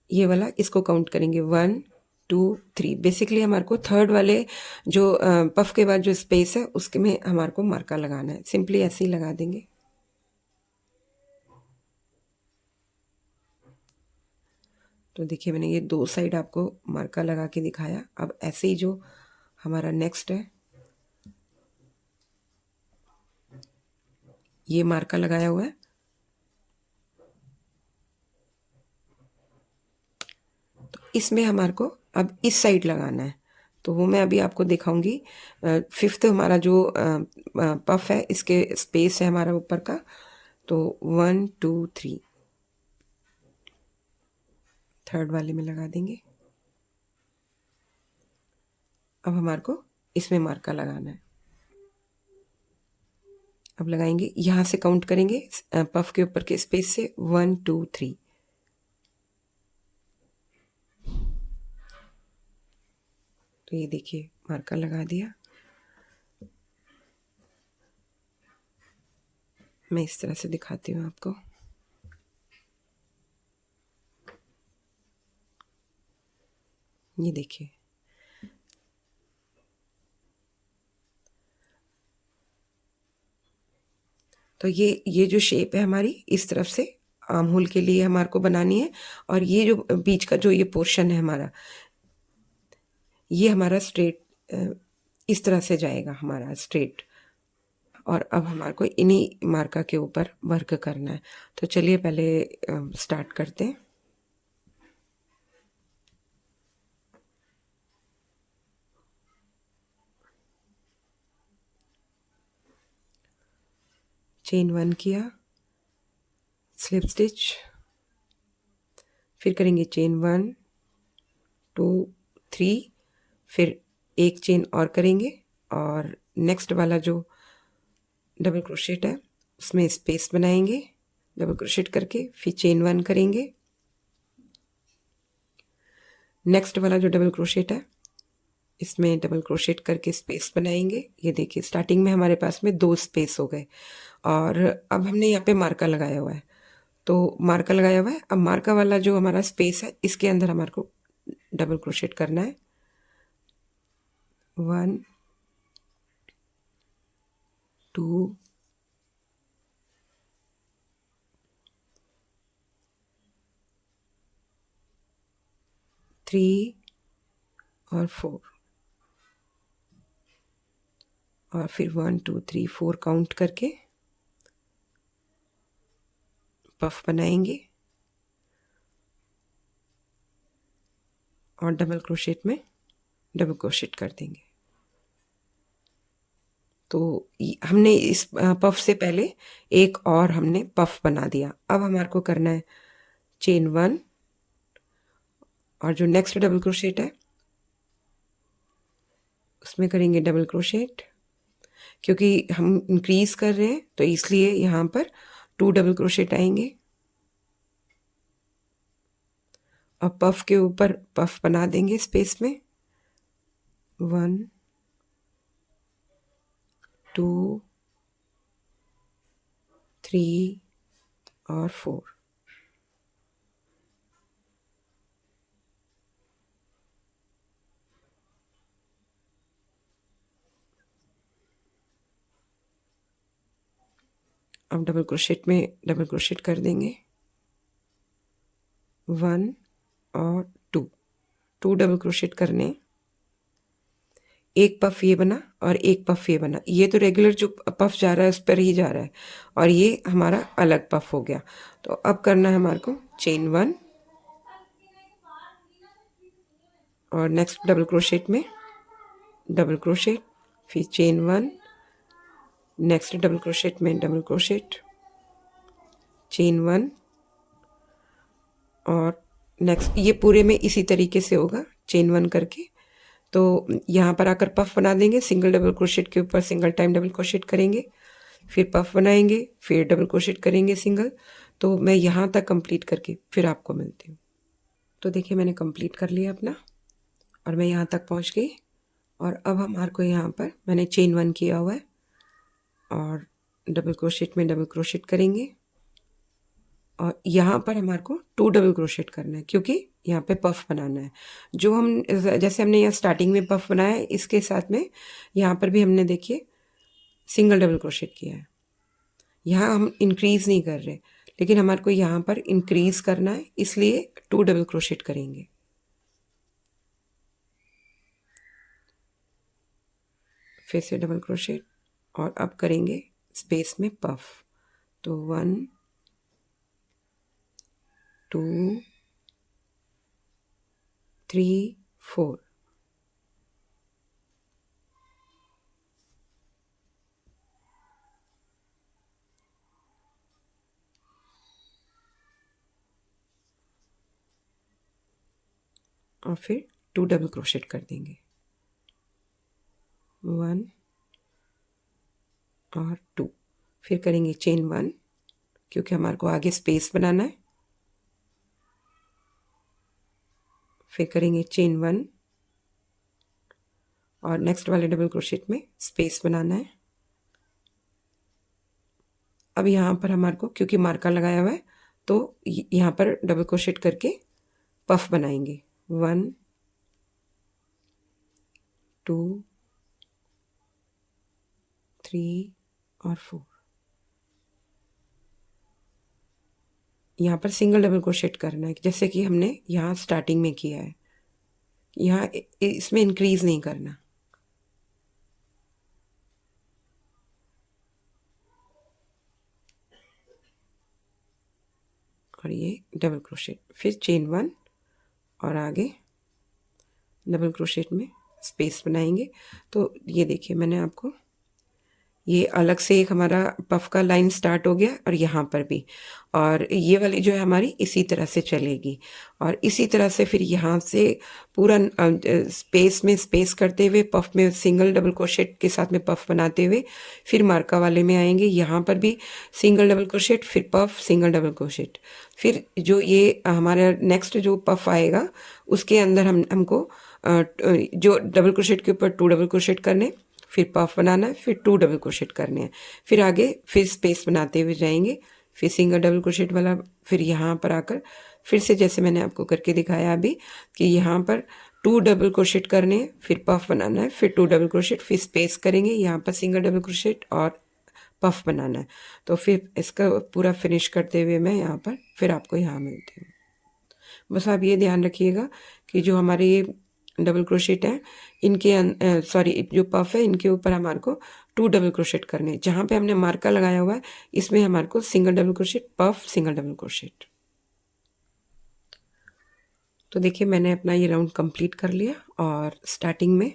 ये वाला, इसको काउंट करेंगे 1 2 3। बेसिकली हमारे को 3rd वाले जो पफ के बाद जो स्पेस है उसके में हमारे को मार्का लगाना है। सिंपली ऐसे ही लगा देंगे। तो देखिए मैंने ये 2 साइड आपको मार्का लगा के दिखाया। अब ऐसे ही जो हमारा नेक्स्ट है ये मार्का लगाया हुआ है, तो इसमें हमारे को अब इस साइड लगाना है। तो वो मैं अभी आपको दिखाऊंगी। 5th हमारा जो पफ है इसके स्पेस है हमारा ऊपर का, तो 1 2 3 3rd वाले में लगा देंगे। अब हमारे को इसमें मार्का लगाना है। अब लगाएंगे, यहाँ से काउंट करेंगे पफ के ऊपर के स्पेस से 1 2 3। तो ये देखिए मार्का लगा दिया। मैं इस तरह से दिखाती हूँ आपको। ये देखिए तो ये जो शेप है हमारी इस तरफ से आर्म होल के लिए हमारे को बनानी है, और ये जो बीच का जो ये पोर्शन है हमारा, ये हमारा स्ट्रेट इस तरह से जाएगा हमारा स्ट्रेट। और अब हमारे को इन्हीं मार्का के ऊपर वर्क करना है। तो चलिए पहले स्टार्ट करते हैं। चेन 1 किया, स्लिप स्टिच, फिर करेंगे चेन 1 2 3, फिर एक चेन और करेंगे और नेक्स्ट वाला जो डबल क्रोशेट है उसमें स्पेस बनाएंगे डबल क्रोशेट करके, फिर चेन 1 करेंगे। नेक्स्ट वाला जो डबल क्रोशेट है इसमें डबल क्रोशेट करके स्पेस बनाएंगे। ये देखिए स्टार्टिंग में हमारे पास में 2 स्पेस हो गए और अब हमने यहाँ पे मार्का लगाया हुआ है। तो मार्का लगाया हुआ है, अब मार्का वाला जो हमारा स्पेस है इसके अंदर हमारे को डबल क्रोशेट करना है। 1 2 3 और 4 और फिर 1 2 3 4 काउंट करके पफ बनाएंगे और डबल क्रोशेट में डबल क्रोशेट कर देंगे। तो हमने इस पफ से पहले एक और हमने पफ बना दिया। अब हमारे को करना है चेन 1 और जो नेक्स्ट डबल क्रोशेट है उसमें करेंगे डबल क्रोशेट। क्योंकि हम इंक्रीज कर रहे हैं तो इसलिए यहाँ पर 2 डबल क्रोशेट आएंगे और पफ के ऊपर पफ बना देंगे स्पेस में। 1 2 3 और 4। अब डबल क्रोशेट में डबल क्रोशेट कर देंगे 1 और 2 डबल क्रोशेट करने। एक पफ ये बना और एक पफ ये बना। ये तो रेगुलर जो पफ जा रहा है उस पर ही जा रहा है और ये हमारा अलग पफ हो गया। तो अब करना है हमारे को चेन 1 और नेक्स्ट डबल क्रोशेट में डबल क्रोशेट, फिर चेन 1, नेक्स्ट डबल क्रोशेट में डबल क्रोशेट, चेन 1 और नेक्स्ट। ये पूरे में इसी तरीके से होगा चेन 1 करके। तो यहाँ पर आकर पफ बना देंगे, सिंगल डबल क्रोशेट के ऊपर सिंगल टाइम डबल क्रोशेट करेंगे, फिर पफ बनाएंगे, फिर डबल क्रोशेट करेंगे सिंगल। तो मैं यहाँ तक कंप्लीट करके फिर आपको मिलती हूँ। तो देखिए मैंने कंप्लीट कर लिया अपना और मैं यहाँ तक पहुँच गई और अब हमारे को यहाँ पर मैंने चेन 1 किया हुआ है और डबल क्रोशेट में डबल क्रोशेट करेंगे और यहाँ पर हमारे को 2 डबल क्रोशेट करना है क्योंकि यहाँ पे पफ बनाना है। जो हम जैसे हमने यहाँ स्टार्टिंग में पफ बनाया है इसके साथ में यहाँ पर भी हमने देखिए सिंगल डबल क्रोशेट किया है। यहाँ हम इंक्रीज नहीं कर रहे लेकिन हमारे को यहाँ पर इंक्रीज करना है इसलिए 2 डबल क्रोशेट करेंगे। फिर से डबल क्रोशेट और अब करेंगे स्पेस में पफ। तो 1 2 3 4 और फिर 2 डबल क्रोशेट कर देंगे 1 और 2। फिर करेंगे चेन 1 क्योंकि हमारे को आगे स्पेस बनाना है। फिर करेंगे चेन 1 और नेक्स्ट वाले डबल क्रोशेट में स्पेस बनाना है। अब यहाँ पर हमारे को क्योंकि मार्का लगाया हुआ है तो यहाँ पर डबल क्रोशेट करके पफ बनाएंगे 1 2 3 और 4। यहाँ पर सिंगल डबल क्रोशेट करना है जैसे कि हमने यहाँ स्टार्टिंग में किया है। यहाँ इसमें इंक्रीज नहीं करना। और ये डबल क्रोशेट, फिर चेन 1 और आगे डबल क्रोशेट में स्पेस बनाएंगे। तो ये देखिए मैंने आपको ये अलग से एक हमारा पफ का लाइन स्टार्ट हो गया और यहाँ पर भी, और ये वाली जो है हमारी इसी तरह से चलेगी। और इसी तरह से फिर यहाँ से पूरा स्पेस में स्पेस करते हुए पफ में सिंगल डबल क्रोशेट के साथ में पफ बनाते हुए फिर मार्का वाले में आएंगे। यहाँ पर भी सिंगल डबल क्रोशेट, फिर पफ, सिंगल डबल क्रोशेट। फिर जो ये हमारा नेक्स्ट जो पफ आएगा उसके अंदर हमको जो डबल क्रोशेट के ऊपर 2 डबल क्रोशेट करने, फिर पफ बनाना है, फिर 2 डबल क्रोशेट करने हैं, फिर आगे फिर स्पेस बनाते हुए जाएंगे, फिर सिंगल डबल क्रोशेट वाला, फिर यहाँ पर आकर फिर से जैसे मैंने आपको करके दिखाया अभी कि यहाँ पर 2 डबल क्रोशेट करने हैं, फिर पफ बनाना है, फिर 2 डबल क्रोशेट, फिर स्पेस करेंगे, यहाँ पर सिंगल डबल क्रोशेट और पफ बनाना है। तो फिर इसका पूरा फिनिश करते हुए मैं यहाँ पर फिर आपको यहाँ मिलती हूँ। बस आप ये ध्यान रखिएगा कि जो हमारे ये डबल क्रोशेट है इनके सॉरी जो पफ है इनके ऊपर हमारे को 2 डबल क्रोशेट करने हैं। जहाँ पे हमने मार्का लगाया हुआ है इसमें हमारे को single double crochet, puff, single double crochet. तो देखिए मैंने अपना ये राउंड कंप्लीट कर लिया। और स्टार्टिंग में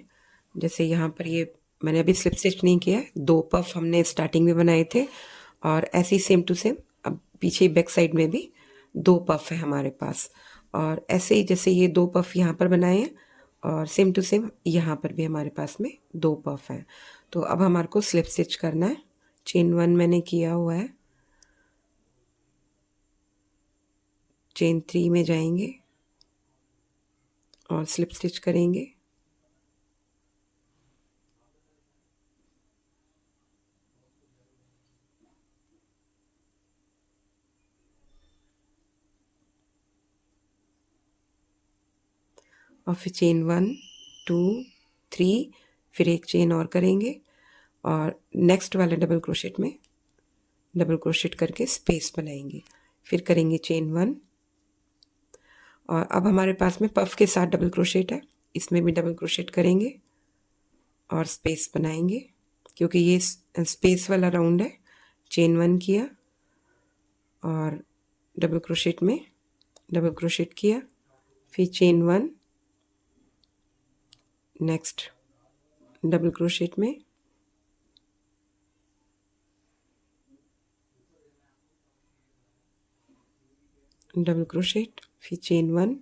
जैसे यहाँ पर ये मैंने अभी स्लिप स्टिच नहीं किया है, 2 पफ हमने स्टार्टिंग में बनाए थे और ऐसे ही सेम टू सेम अब पीछे बैक साइड में भी 2 पफ है हमारे पास। और ऐसे ही जैसे ये 2 पफ यहाँ पर बनाए हैं और सेम टू सेम यहाँ पर भी हमारे पास में 2 पफ हैं। तो अब हमारे को स्लिप स्टिच करना है। चेन 1 मैंने किया हुआ है, चेन 3 में जाएंगे और स्लिप स्टिच करेंगे। और फिर चेन 1 2 3, फिर एक चेन और करेंगे और नेक्स्ट वाले डबल क्रोशेट में डबल क्रोशेट करके स्पेस बनाएंगे, फिर करेंगे चेन 1। और अब हमारे पास में पफ के साथ डबल क्रोशेट है, इसमें भी डबल क्रोशेट करेंगे और स्पेस बनाएंगे क्योंकि ये स्पेस वाला राउंड है। चेन 1 किया और डबल क्रोशेट में डबल क्रोशेट किया, फिर चेन 1, नेक्स्ट डबल क्रोशेट में डबल क्रोशेट, फिर चेन 1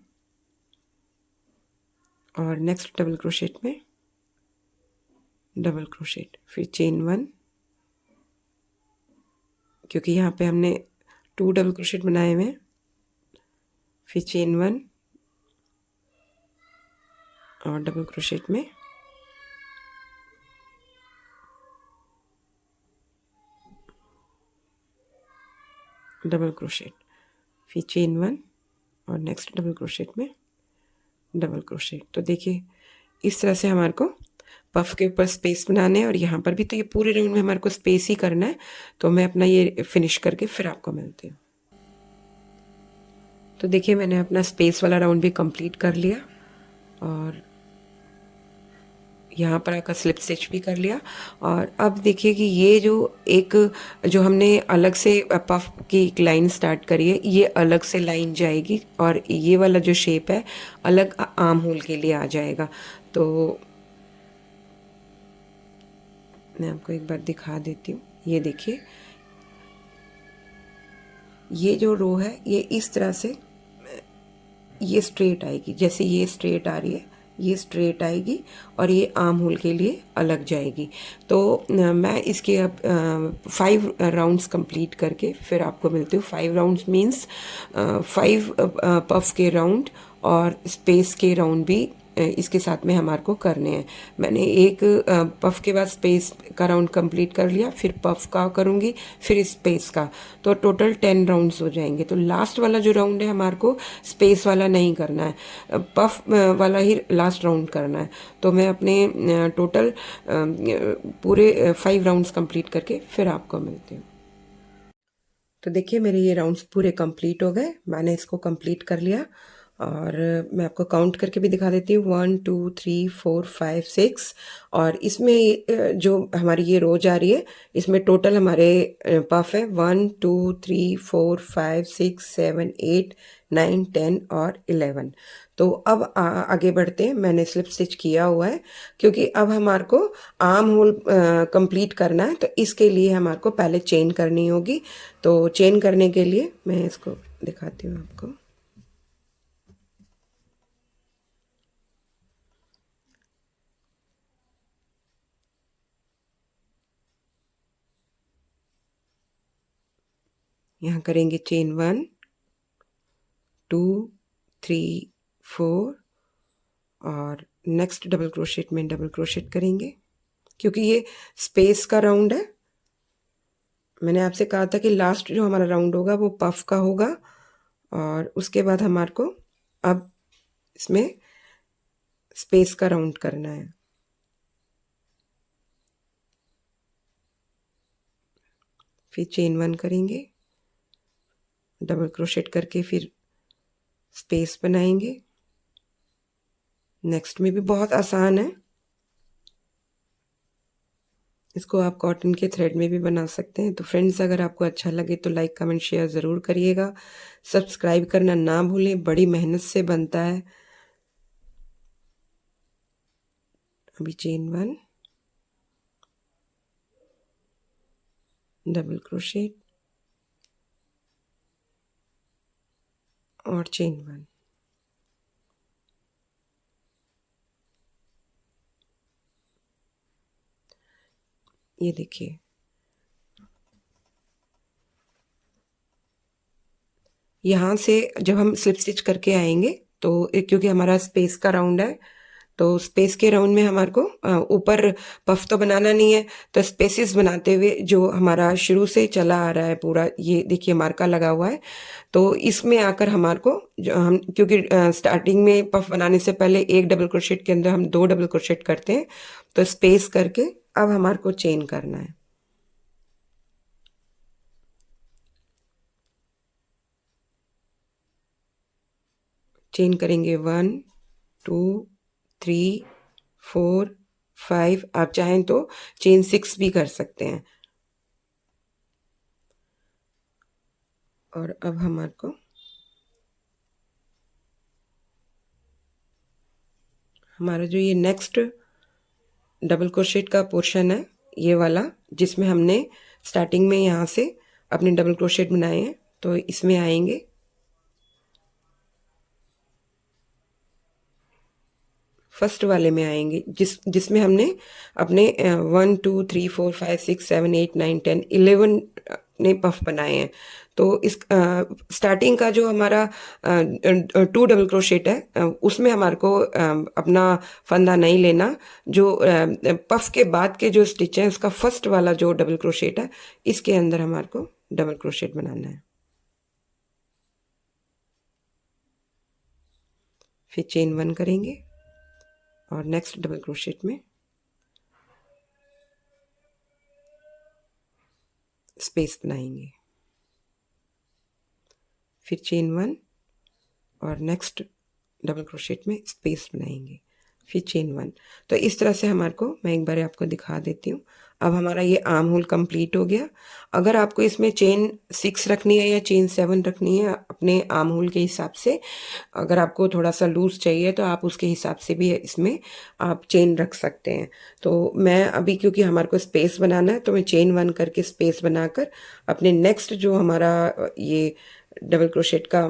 और नेक्स्ट डबल क्रोशेट में डबल क्रोशेट, फिर चेन 1 क्योंकि यहाँ पे हमने 2 डबल क्रोशेट बनाए हुए हैं, फिर चेन 1 और डबल क्रोशेट में डबल क्रोशेट, फिर चेन 1 और नेक्स्ट डबल क्रोशेट में डबल क्रोशेट। तो देखिए इस तरह से हमारे को पफ के ऊपर स्पेस बनाने हैं और यहाँ पर भी। तो ये पूरे राउंड में हमारे को स्पेस ही करना है। तो मैं अपना ये फिनिश करके फिर आपको मिलती हूँ। तो देखिए मैंने अपना स्पेस वाला राउंड भी कंप्लीट कर लिया और यहाँ पर आकर स्लिप स्टिच भी कर लिया। और अब देखिए कि ये जो हमने अलग से पफ की एक लाइन स्टार्ट करी है, ये अलग से लाइन जाएगी और ये वाला जो शेप है अलग आर्म होल के लिए आ जाएगा। तो मैं आपको एक बार दिखा देती हूँ। ये देखिए ये जो रो है ये इस तरह से ये स्ट्रेट आएगी, जैसे ये स्ट्रेट आ रही है ये स्ट्रेट आएगी और ये आर्म होल के लिए अलग जाएगी। तो मैं इसके अब 5 राउंड्स कंप्लीट करके फिर आपको मिलती हूँ। 5 राउंड्स मीन्स 5 पफ के राउंड और स्पेस के राउंड भी इसके साथ में हमारे को करने हैं। मैंने एक पफ के बाद स्पेस का राउंड कंप्लीट कर लिया, फिर पफ का करूँगी, फिर स्पेस का, तो टोटल 10 राउंड्स हो जाएंगे। तो लास्ट वाला जो राउंड है हमारे को स्पेस वाला नहीं करना है, पफ वाला ही लास्ट राउंड करना है। तो मैं अपने टोटल पूरे 5 राउंड्स कंप्लीट करके फिर आपको मिलती हूँ। तो देखिए मेरे ये राउंड्स पूरे कंप्लीट हो गए, मैंने इसको कंप्लीट कर लिया और मैं आपको काउंट करके भी दिखा देती हूँ, 1 2 3 4 5 6। और इसमें जो हमारी ये रो जा रही है, इसमें टोटल हमारे पफ है 1 2 3 4 5 6 7 8 9 10 और 11। तो अब आगे बढ़ते हैं। मैंने स्लिप स्टिच किया हुआ है क्योंकि अब हमारे को आर्म होल कंप्लीट करना है, तो इसके लिए हमारे को पहले चेन करनी होगी। तो चेन करने के लिए मैं इसको दिखाती हूँ आपको। यहाँ करेंगे चेन 1 2 3 4 और नेक्स्ट डबल क्रोशेट में डबल क्रोशेट करेंगे क्योंकि ये स्पेस का राउंड है। मैंने आपसे कहा था कि लास्ट जो हमारा राउंड होगा वो पफ का होगा, और उसके बाद हमारे को अब इसमें स्पेस का राउंड करना है। फिर चेन 1 करेंगे, डबल क्रोशेट करके फिर स्पेस बनाएंगे। नेक्स्ट में भी बहुत आसान है, इसको आप कॉटन के थ्रेड में भी बना सकते हैं। तो फ्रेंड्स, अगर आपको अच्छा लगे तो लाइक कमेंट शेयर ज़रूर करिएगा। सब्सक्राइब करना ना भूलें, बड़ी मेहनत से बनता है। अभी चेन 1, डबल क्रोशेट और चेन 1। ये देखिए, यहाँ से जब हम स्लिप स्टिच करके आएंगे तो क्योंकि हमारा स्पेस का राउंड है, तो स्पेस के राउंड में हमारे को ऊपर पफ तो बनाना नहीं है, तो स्पेसेस बनाते हुए जो हमारा शुरू से चला आ रहा है पूरा, ये देखिए मार्का लगा हुआ है। तो इसमें आकर हमारे को जो हम, क्योंकि स्टार्टिंग में पफ बनाने से पहले एक डबल क्रोशेट के अंदर हम 2 डबल क्रोशेट करते हैं, तो स्पेस करके अब हमारे को चेन करना है। चेन करेंगे 1 2 3 4 5। आप चाहें तो चेन 6 भी कर सकते हैं। और अब हमारे को हमारा जो ये नेक्स्ट डबल क्रोशेट का पोर्शन है, ये वाला जिसमें हमने स्टार्टिंग में यहाँ से अपने डबल क्रोशेट बनाए हैं, तो इसमें आएंगे। फर्स्ट वाले में आएंगे जिसमें हमने अपने 1 2 3 4 5 6 7 8 9 10 11 ने पफ बनाए हैं। तो इस स्टार्टिंग का जो हमारा 2 डबल क्रोशेट है, उसमें हमारे को अपना फंदा नहीं लेना। जो पफ के बाद के जो स्टिच है, उसका फर्स्ट वाला जो डबल क्रोशेट है, इसके अंदर हमारे को डबल क्रोशेट बनाना है। फिर चेन 1 करेंगे और नेक्स्ट डबल क्रोशेट में स्पेस बनाएंगे। फिर चेन 1 और नेक्स्ट डबल क्रोशेट में स्पेस बनाएंगे। फिर चेन 1। तो इस तरह से हमारे को, मैं एक बार आपको दिखा देती हूँ। अब हमारा ये आर्म होल कंप्लीट हो गया। अगर आपको इसमें चेन 6 रखनी है या चेन 7 रखनी है, अपने आर्म होल के हिसाब से, अगर आपको थोड़ा सा लूज चाहिए तो आप उसके हिसाब से भी इसमें आप चेन रख सकते हैं। तो मैं अभी, क्योंकि हमारे को स्पेस बनाना है, तो मैं चेन 1 करके स्पेस बनाकर अपने नेक्स्ट जो हमारा ये डबल क्रोशेट का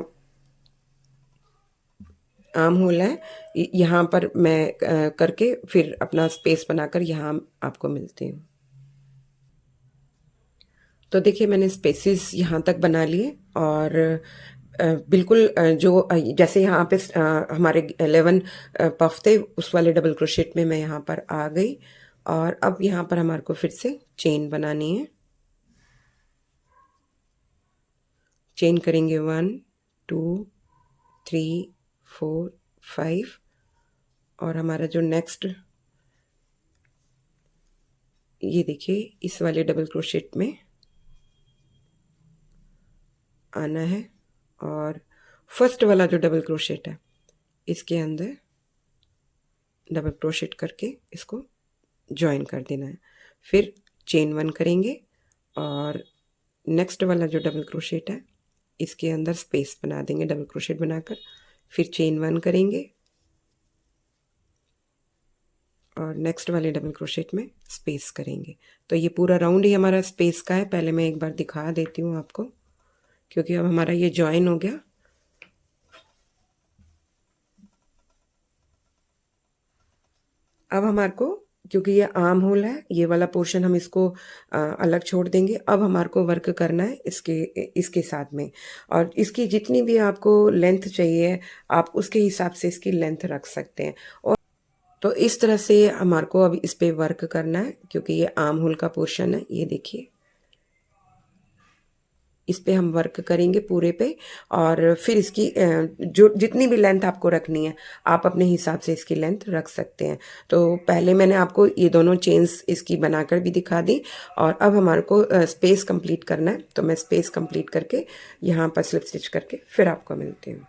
आर्म होल है, यहाँ पर मैं करके फिर अपना स्पेस बनाकर यहाँ आपको मिलती हूँ। तो देखिए, मैंने स्पेसेस यहाँ तक बना लिए और बिल्कुल जो जैसे यहाँ पे हमारे 11 पफ थे, उस वाले डबल क्रोशेट में मैं यहाँ पर आ गई। और अब यहाँ पर हमारे को फिर से चेन बनानी है। चेन करेंगे 1 2 3 4 5। और हमारा जो नेक्स्ट, ये देखिए, इस वाले डबल क्रोशेट में आना है और फर्स्ट वाला जो डबल क्रोशेट है इसके अंदर डबल क्रोशेट करके इसको ज्वाइन कर देना है। फिर चेन 1 करेंगे और नेक्स्ट वाला जो डबल क्रोशेट है इसके अंदर स्पेस बना देंगे डबल क्रोशेट बनाकर। फिर चेन 1 करेंगे और नेक्स्ट वाले डबल क्रोशेट में स्पेस करेंगे। तो ये पूरा राउंड ही हमारा स्पेस का है। पहले मैं एक बार दिखा देती हूँ आपको, क्योंकि अब हमारा ये ज्वाइन हो गया। अब हमारे को, क्योंकि ये आर्म होल है, ये वाला पोर्शन हम इसको अलग छोड़ देंगे। अब हमारे को वर्क करना है इसके साथ में, और इसकी जितनी भी आपको लेंथ चाहिए आप उसके हिसाब से इसकी लेंथ रख सकते हैं। और तो इस तरह से हमारे को अब इस पे वर्क करना है, क्योंकि ये आर्म होल का पोर्शन है। ये देखिए, इस पे हम वर्क करेंगे पूरे पे, और फिर इसकी जो जितनी भी लेंथ आपको रखनी है आप अपने हिसाब से इसकी लेंथ रख सकते हैं। तो पहले मैंने आपको ये दोनों चेन्स इसकी बनाकर भी दिखा दी, और अब हमारे को स्पेस कंप्लीट करना है। तो मैं स्पेस कंप्लीट करके यहाँ पर स्लिप स्टिच करके फिर आपको मिलती हूँ।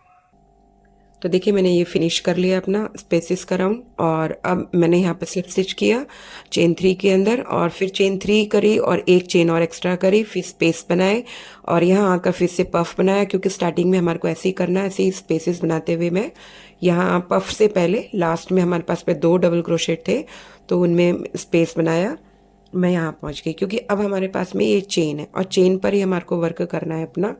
तो देखिए, मैंने ये फिनिश कर लिया अपना स्पेसिस का राउंड, और अब मैंने यहाँ पर स्लिप स्टिच किया चेन 3 के अंदर, और फिर चेन 3 करी और एक चेन और एक्स्ट्रा करी, फिर स्पेस बनाए और यहाँ आकर फिर से पफ बनाया, क्योंकि स्टार्टिंग में हमारे को ऐसे ही करना है। ऐसे ही स्पेसिस बनाते हुए मैं यहाँ पफ से पहले लास्ट में हमारे पास पे 2 डबल क्रोशेट थे, तो उनमें स्पेस बनाया। मैं यहाँ पहुँच गई, क्योंकि अब हमारे पास में ये चेन है और चेन पर ही हमारे को वर्क करना है अपना।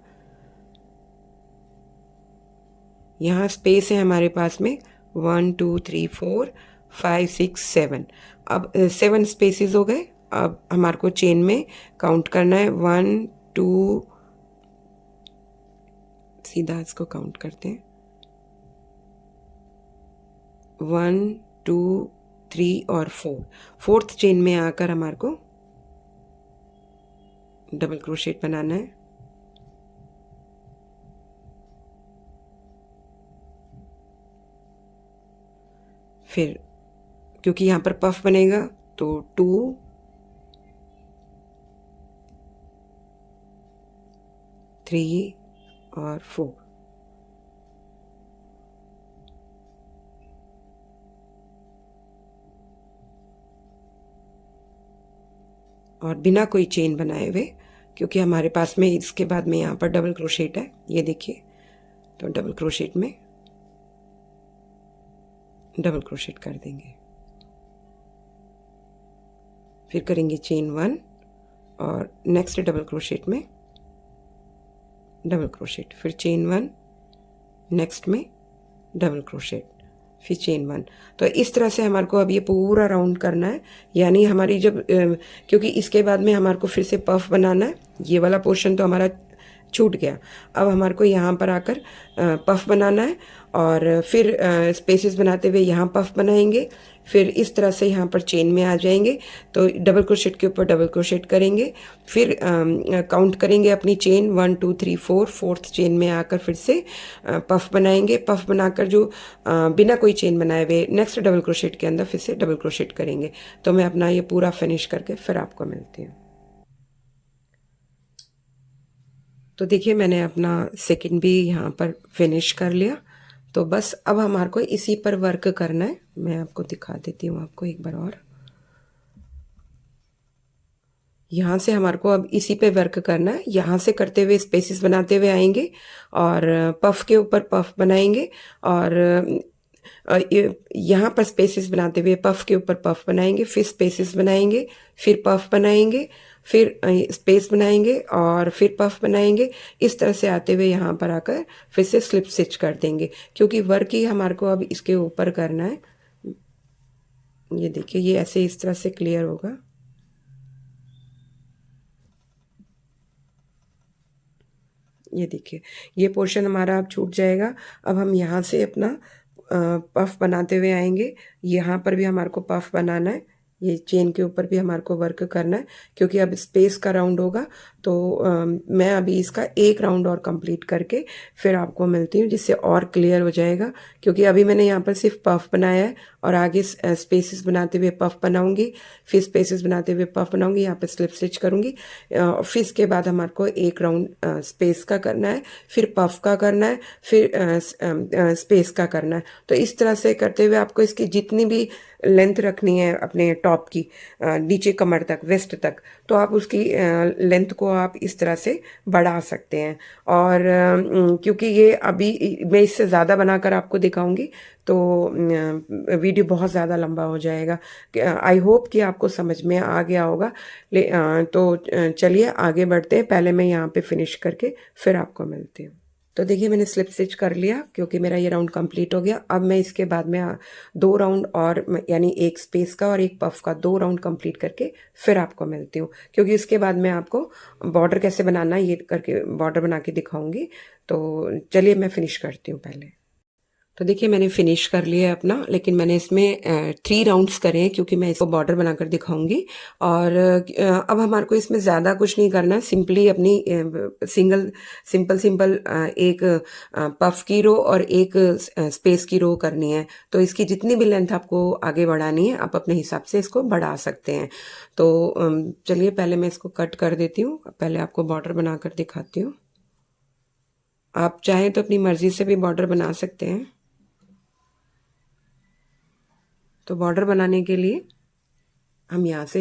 यहाँ स्पेस है हमारे पास में 1 2 3 4 5 6 7। अब 7 स्पेसेस हो गए। अब हमारे को चेन में काउंट करना है 1 2, सीधा इसको काउंट करते हैं, 1 2 3 और 4। फोर्थ चेन में आकर हमारे को डबल क्रोशेट बनाना है। फिर क्योंकि यहाँ पर पफ बनेगा तो 2 3 और 4। और बिना कोई चेन बनाए हुए, क्योंकि हमारे पास में इसके बाद में यहाँ पर डबल क्रोशेट है, ये देखिए। तो डबल क्रोशेट में डबल क्रोशेट कर देंगे, फिर करेंगे चेन 1 और नेक्स्ट डबल क्रोशेट में डबल क्रोशेट, फिर चेन 1, नेक्स्ट में डबल क्रोशेट, फिर चेन 1। तो इस तरह से हमारे को अब ये पूरा राउंड करना है। यानी हमारी जब क्योंकि इसके बाद में हमारे को फिर से पफ बनाना है, ये वाला पोर्शन तो हमारा छूट गया। अब हमारे को यहाँ पर आकर पफ बनाना है, और फिर स्पेसेस बनाते हुए यहाँ पफ बनाएंगे। फिर इस तरह से यहाँ पर चेन में आ जाएंगे, तो डबल क्रोशेट के ऊपर डबल क्रोशेट करेंगे। फिर काउंट करेंगे अपनी चेन 1 2 3 4। फोर्थ चेन में आकर फिर से पफ बनाएंगे। पफ बनाकर जो बिना कोई चेन बनाए हुए नेक्स्ट डबल क्रोशेट के अंदर फिर से डबल क्रोशेट करेंगे। तो मैं अपना ये पूरा फिनिश करके फिर आपको मिलती हूँ। तो देखिए, मैंने अपना सेकंड भी यहाँ पर फिनिश कर लिया। तो बस अब हमारे को इसी पर वर्क करना है। मैं आपको दिखा देती हूँ आपको एक बार और। यहाँ से हमारे को अब इसी पे वर्क करना है। यहाँ से करते हुए स्पेसेस बनाते हुए आएंगे और पफ के ऊपर पफ बनाएंगे, और यहाँ पर स्पेसेस बनाते हुए पफ के ऊपर पफ बनाएंगे, फिर स्पेसेस बनाएंगे, फिर पफ बनाएंगे, फिर स्पेस बनाएंगे और फिर पफ बनाएंगे। इस तरह से आते हुए यहाँ पर आकर फिर से स्लिप स्टिच कर देंगे, क्योंकि वर्क ही हमारे को अब इसके ऊपर करना है। ये देखिए, ये ऐसे इस तरह से क्लियर होगा। ये देखिए, ये पोर्शन हमारा अब छूट जाएगा। अब हम यहाँ से अपना पफ बनाते हुए आएंगे। यहाँ पर भी हमारे को पफ बनाना है। ये चेन के ऊपर भी हमारे को वर्क करना है, क्योंकि अब स्पेस का राउंड होगा। तो मैं अभी इसका एक राउंड और कंप्लीट करके फिर आपको मिलती हूँ, जिससे और क्लियर हो जाएगा। क्योंकि अभी मैंने यहाँ पर सिर्फ पफ बनाया है, और आगे स्पेसेस बनाते हुए पफ बनाऊंगी, फिर स्पेसेस बनाते हुए पफ बनाऊंगी, यहाँ पे स्लिप स्टिच करूंगी। फिर इसके बाद हमारे को एक राउंड स्पेस का करना है, फिर पफ का करना है, फिर स्पेस का करना है। तो इस तरह से करते हुए आपको इसकी जितनी भी लेंथ रखनी है अपने टॉप की, नीचे कमर तक, वेस्ट तक, तो आप उसकी लेंथ को आप इस तरह से बढ़ा सकते हैं। और क्योंकि ये अभी मैं इससे ज़्यादा बनाकर आपको दिखाऊंगी तो वीडियो बहुत ज़्यादा लंबा हो जाएगा। आई होप कि आपको समझ में आ गया होगा। तो चलिए आगे बढ़ते हैं। पहले मैं यहाँ पे फिनिश करके फिर आपको मिलती हूँ। तो देखिए मैंने स्लिप स्टिच कर लिया, क्योंकि मेरा ये राउंड कंप्लीट हो गया। अब मैं इसके बाद में दो राउंड और, यानी एक स्पेस का और एक पफ का, दो राउंड कंप्लीट करके फिर आपको मिलती हूँ। क्योंकि उसके बाद मैं आपको बॉर्डर कैसे बनाना है ये करके बॉर्डर बना के दिखाऊंगी। तो चलिए मैं फिनिश करती हूँ पहले। तो देखिए मैंने फिनिश कर लिया है अपना, लेकिन मैंने इसमें 3 राउंड्स करे हैं, क्योंकि मैं इसको बॉर्डर बनाकर दिखाऊंगी। और अब हमारे को इसमें ज़्यादा कुछ नहीं करना है, सिंपली अपनी सिंपल एक पफ की रो और एक स्पेस की रो करनी है। तो इसकी जितनी भी लेंथ आपको आगे बढ़ानी है, आप अपने हिसाब से इसको बढ़ा सकते हैं। तो चलिए पहले मैं इसको कट कर देती हूँ, पहले आपको बॉर्डर बनाकर दिखाती हूँ। आप चाहें तो अपनी मर्जी से भी बॉर्डर बना सकते हैं। तो बॉर्डर बनाने के लिए हम यहाँ से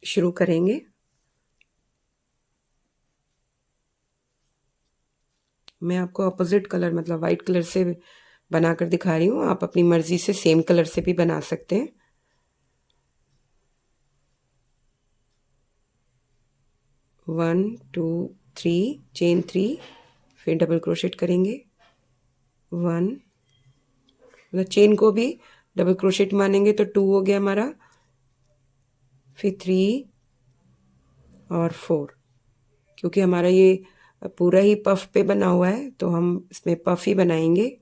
शुरू करेंगे। मैं आपको अपोजिट कलर, मतलब वाइट कलर से बनाकर दिखा रही हूँ। आप अपनी मर्जी से सेम कलर से भी बना सकते हैं। वन टू थ्री, चेन 3, फिर डबल क्रोशेट करेंगे 1, मतलब चेन को भी डबल क्रोशेट मानेंगे तो 2 हो गया हमारा, फिर 3 और 4। क्योंकि हमारा ये पूरा ही पफ पे बना हुआ है, तो हम इसमें पफ ही बनाएंगे।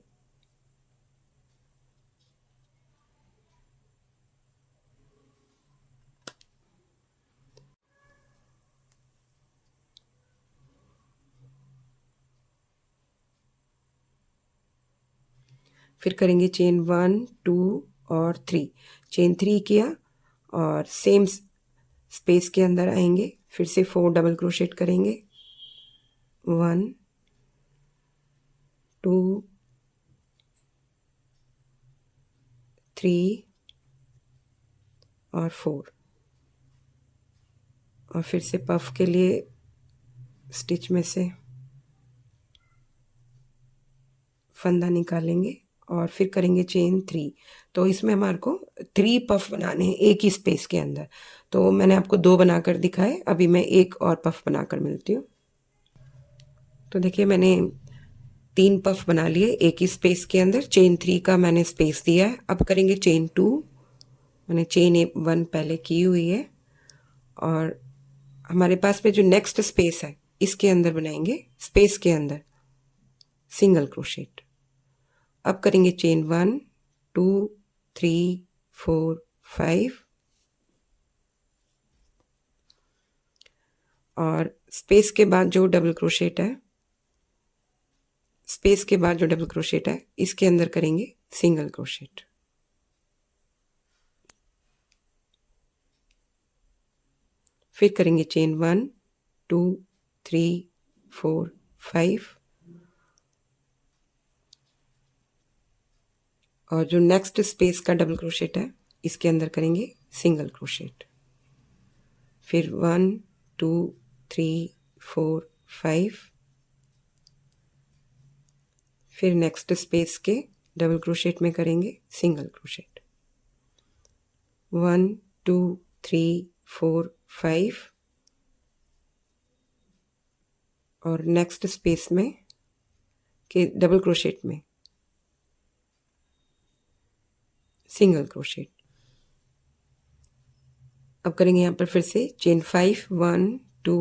फिर करेंगे चेन 1 2 और 3, चेन 3 किया और सेम स्पेस के अंदर आएंगे, फिर से 4 डबल क्रोशेट करेंगे, 1 2 3 और 4, और फिर से पफ के लिए स्टिच में से फंदा निकालेंगे और फिर करेंगे चेन 3। तो इसमें हमारे को 3 पफ बनाने हैं एक ही स्पेस के अंदर। तो मैंने आपको 2 बनाकर दिखाए, अभी मैं एक और पफ बनाकर मिलती हूँ। तो देखिए मैंने 3 पफ बना लिए एक ही स्पेस के अंदर, चेन 3 का मैंने स्पेस दिया है। अब करेंगे चेन 2, मैंने चेन 1 पहले की हुई है, और हमारे पास में जो नेक्स्ट स्पेस है इसके अंदर बनाएंगे, स्पेस के अंदर सिंगल क्रोशेट। अब करेंगे चेन 1 2 3 4 5, और स्पेस के बाद जो डबल क्रोशेट है, स्पेस के बाद जो डबल क्रोशेट है इसके अंदर करेंगे सिंगल क्रोशेट। फिर करेंगे चेन 1 2 3 4 5, और जो नेक्स्ट स्पेस का डबल क्रोशेट है इसके अंदर करेंगे सिंगल क्रोशेट। फिर 1 2 3 4 5, फिर नेक्स्ट स्पेस के डबल क्रोशेट में करेंगे सिंगल क्रोशेट, 1 2 3 4 5, और नेक्स्ट स्पेस में के डबल क्रोशेट में सिंगल क्रोशेट। अब करेंगे यहाँ पर फिर से चेन 5 1 2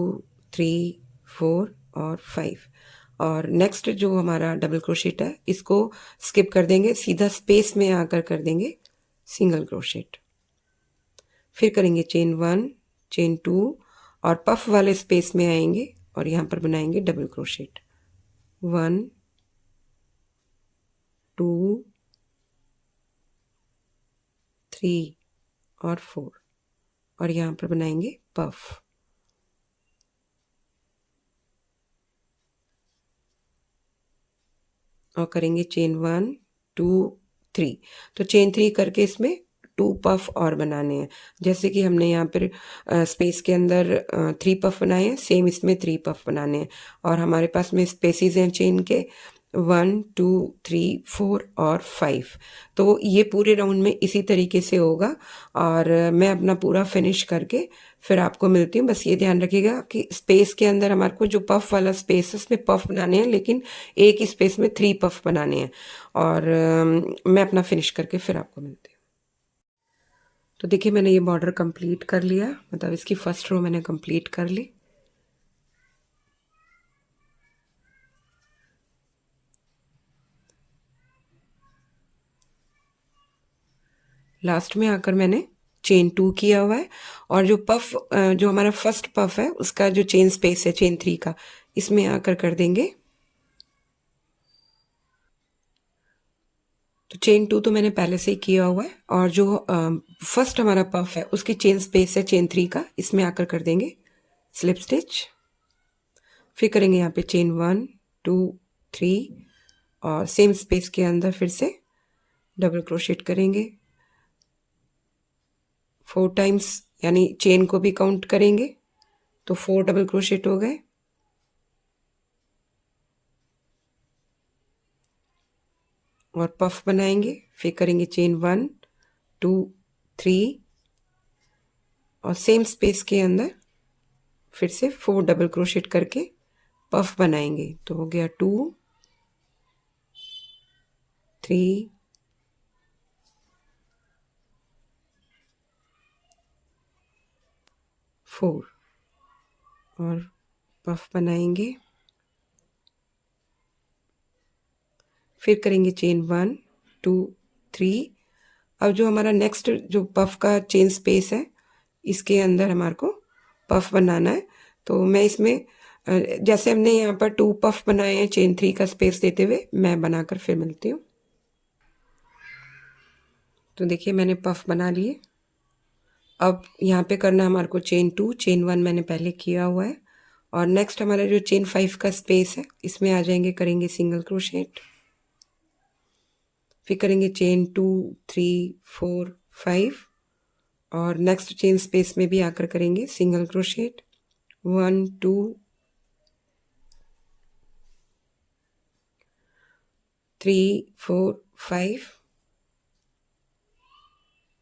3 4 और 5, और नेक्स्ट जो हमारा डबल क्रोशेट है इसको स्किप कर देंगे, सीधा स्पेस में आकर कर देंगे सिंगल क्रोशेट। फिर करेंगे चेन 1, चेन 2 और पफ वाले स्पेस में आएंगे और यहाँ पर बनाएंगे डबल क्रोशेट। 1 2 3 और 4 और यहाँ पर बनाएंगे पफ। और करेंगे चेन 1 2 3। तो चेन 3 करके इसमें 2 पफ और बनाने हैं। जैसे कि हमने यहाँ पर स्पेस के अंदर 3 पफ बनाए हैं, सेम इसमें 3 पफ बनाने हैं। और हमारे पास में स्पेसिस हैं चेन के 1 2 3 4 और 5। तो ये पूरे राउंड में इसी तरीके से होगा। और मैं अपना पूरा फिनिश करके फिर आपको मिलती हूँ। बस ये ध्यान रखिएगा कि स्पेस के अंदर हमारे को जो पफ वाला स्पेस है उसमें पफ बनाने हैं, लेकिन एक ही स्पेस में 3 पफ बनाने हैं। और मैं अपना फिनिश करके फिर आपको मिलती हूँ। तो देखिए मैंने ये बॉर्डर कंप्लीट कर लिया, मतलब इसकी फर्स्ट रो मैंने कंप्लीट कर ली। लास्ट में आकर मैंने चेन 2 किया हुआ है। और जो पफ जो हमारा फर्स्ट पफ है उसका जो चेन स्पेस है चेन 3 का, इसमें आकर कर देंगे। तो चेन 2 तो मैंने पहले से ही किया हुआ है। और जो फर्स्ट हमारा पफ है उसकी चेन स्पेस है चेन 3 का, इसमें आकर कर देंगे स्लिप स्टिच। फिर करेंगे यहाँ पे चेन 1 2 3 और सेम स्पेस के अंदर फिर से डबल क्रोशेट करेंगे 4 टाइम्स, यानी चेन को भी काउंट करेंगे तो 4 डबल क्रोशेट हो गए। और पफ बनाएंगे, फिर करेंगे चेन 1 2 3 और सेम स्पेस के अंदर फिर से 4 डबल क्रोशेट करके पफ बनाएंगे। तो हो गया 2 3 4 और पफ बनाएंगे। फिर करेंगे चेन 1 2 3। अब जो हमारा नेक्स्ट जो पफ का चेन स्पेस है इसके अंदर हमारे को पफ बनाना है। तो मैं इसमें जैसे हमने यहाँ पर 2 पफ बनाए हैं चेन 3 का स्पेस देते हुए, मैं बनाकर फिर मिलती हूँ। तो देखिए मैंने पफ बना लिए। अब यहाँ पे करना हमारे को चेन 2, चेन 1 मैंने पहले किया हुआ है। और नेक्स्ट हमारा जो चेन 5 का स्पेस है इसमें आ जाएंगे, करेंगे सिंगल क्रोशेट। फिर करेंगे चेन 2 3 4 5 और नेक्स्ट चेन स्पेस में भी आकर करेंगे सिंगल क्रोशेट 1 2 3 4 5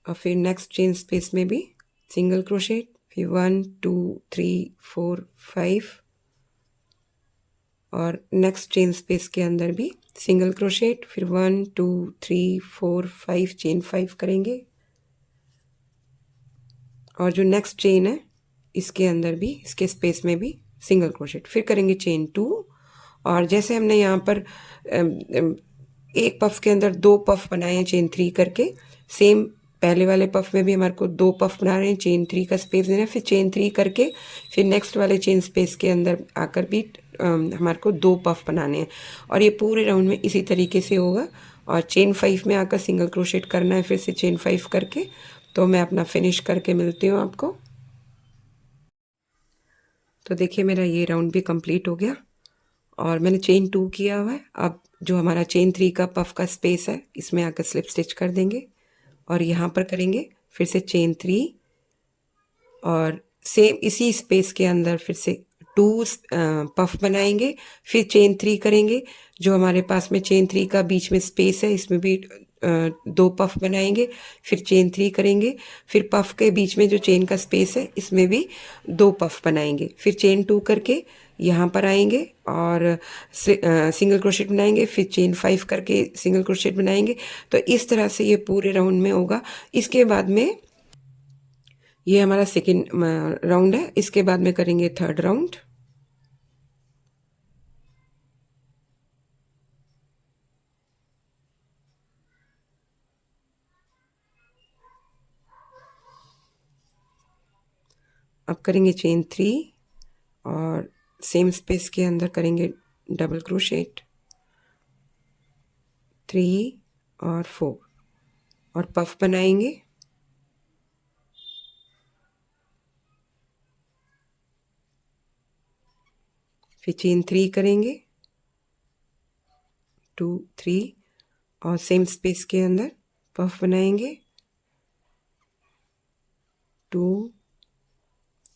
और फिर नेक्स्ट चेन स्पेस में भी सिंगल क्रोशेट, फिर 1 2 3 4 5 और नेक्स्ट चेन स्पेस के अंदर भी सिंगल क्रोशेट, फिर 1 2 3 4 5 चेन 5 करेंगे। और जो नेक्स्ट चेन है इसके अंदर भी, इसके स्पेस में भी सिंगल क्रोशेट। फिर करेंगे चेन 2। और जैसे हमने यहाँ पर एक पफ के अंदर 2 पफ बनाए हैं चेन 3 करके, सेम पहले वाले पफ में भी हमारे को 2 पफ बना रहे हैं, चेन 3 का स्पेस देना है, फिर चेन 3 करके फिर नेक्स्ट वाले चेन स्पेस के अंदर आकर भी हमारे को 2 पफ बनाने हैं। और ये पूरे राउंड में इसी तरीके से होगा। और चेन 5 में आकर सिंगल क्रोशेट करना है फिर से चेन 5 करके। तो मैं अपना फिनिश करके मिलती हूँ आपको। तो देखिए मेरा ये राउंड भी कंप्लीट हो गया और मैंने चेन 2 किया हुआ है। अब जो हमारा चेन 3 का पफ का स्पेस है इसमें आकर स्लिप स्टिच कर देंगे और यहाँ पर करेंगे फिर से चेन 3 और सेम इसी स्पेस के अंदर फिर से 2 पफ बनाएंगे, फिर चेन 3 करेंगे। जो हमारे पास में चेन 3 का बीच में स्पेस है इसमें भी 2 पफ बनाएंगे, फिर चेन 3 करेंगे, फिर पफ के बीच में जो चेन का स्पेस है इसमें भी 2 पफ बनाएंगे, फिर चेन 2 करके यहाँ पर आएंगे और सिंगल क्रोशेट बनाएंगे, फिर चेन 5 करके सिंगल क्रोशेट बनाएंगे। तो इस तरह से ये पूरे राउंड में होगा। इसके बाद में ये हमारा सेकेंड राउंड है, इसके बाद में करेंगे थर्ड राउंड। अब करेंगे चेन 3 और सेम स्पेस के अंदर करेंगे डबल क्रोशेट 3 और 4 और पफ बनाएंगे। फिर चेन 3 करेंगे 2 3 और सेम स्पेस के अंदर पफ बनाएंगे 2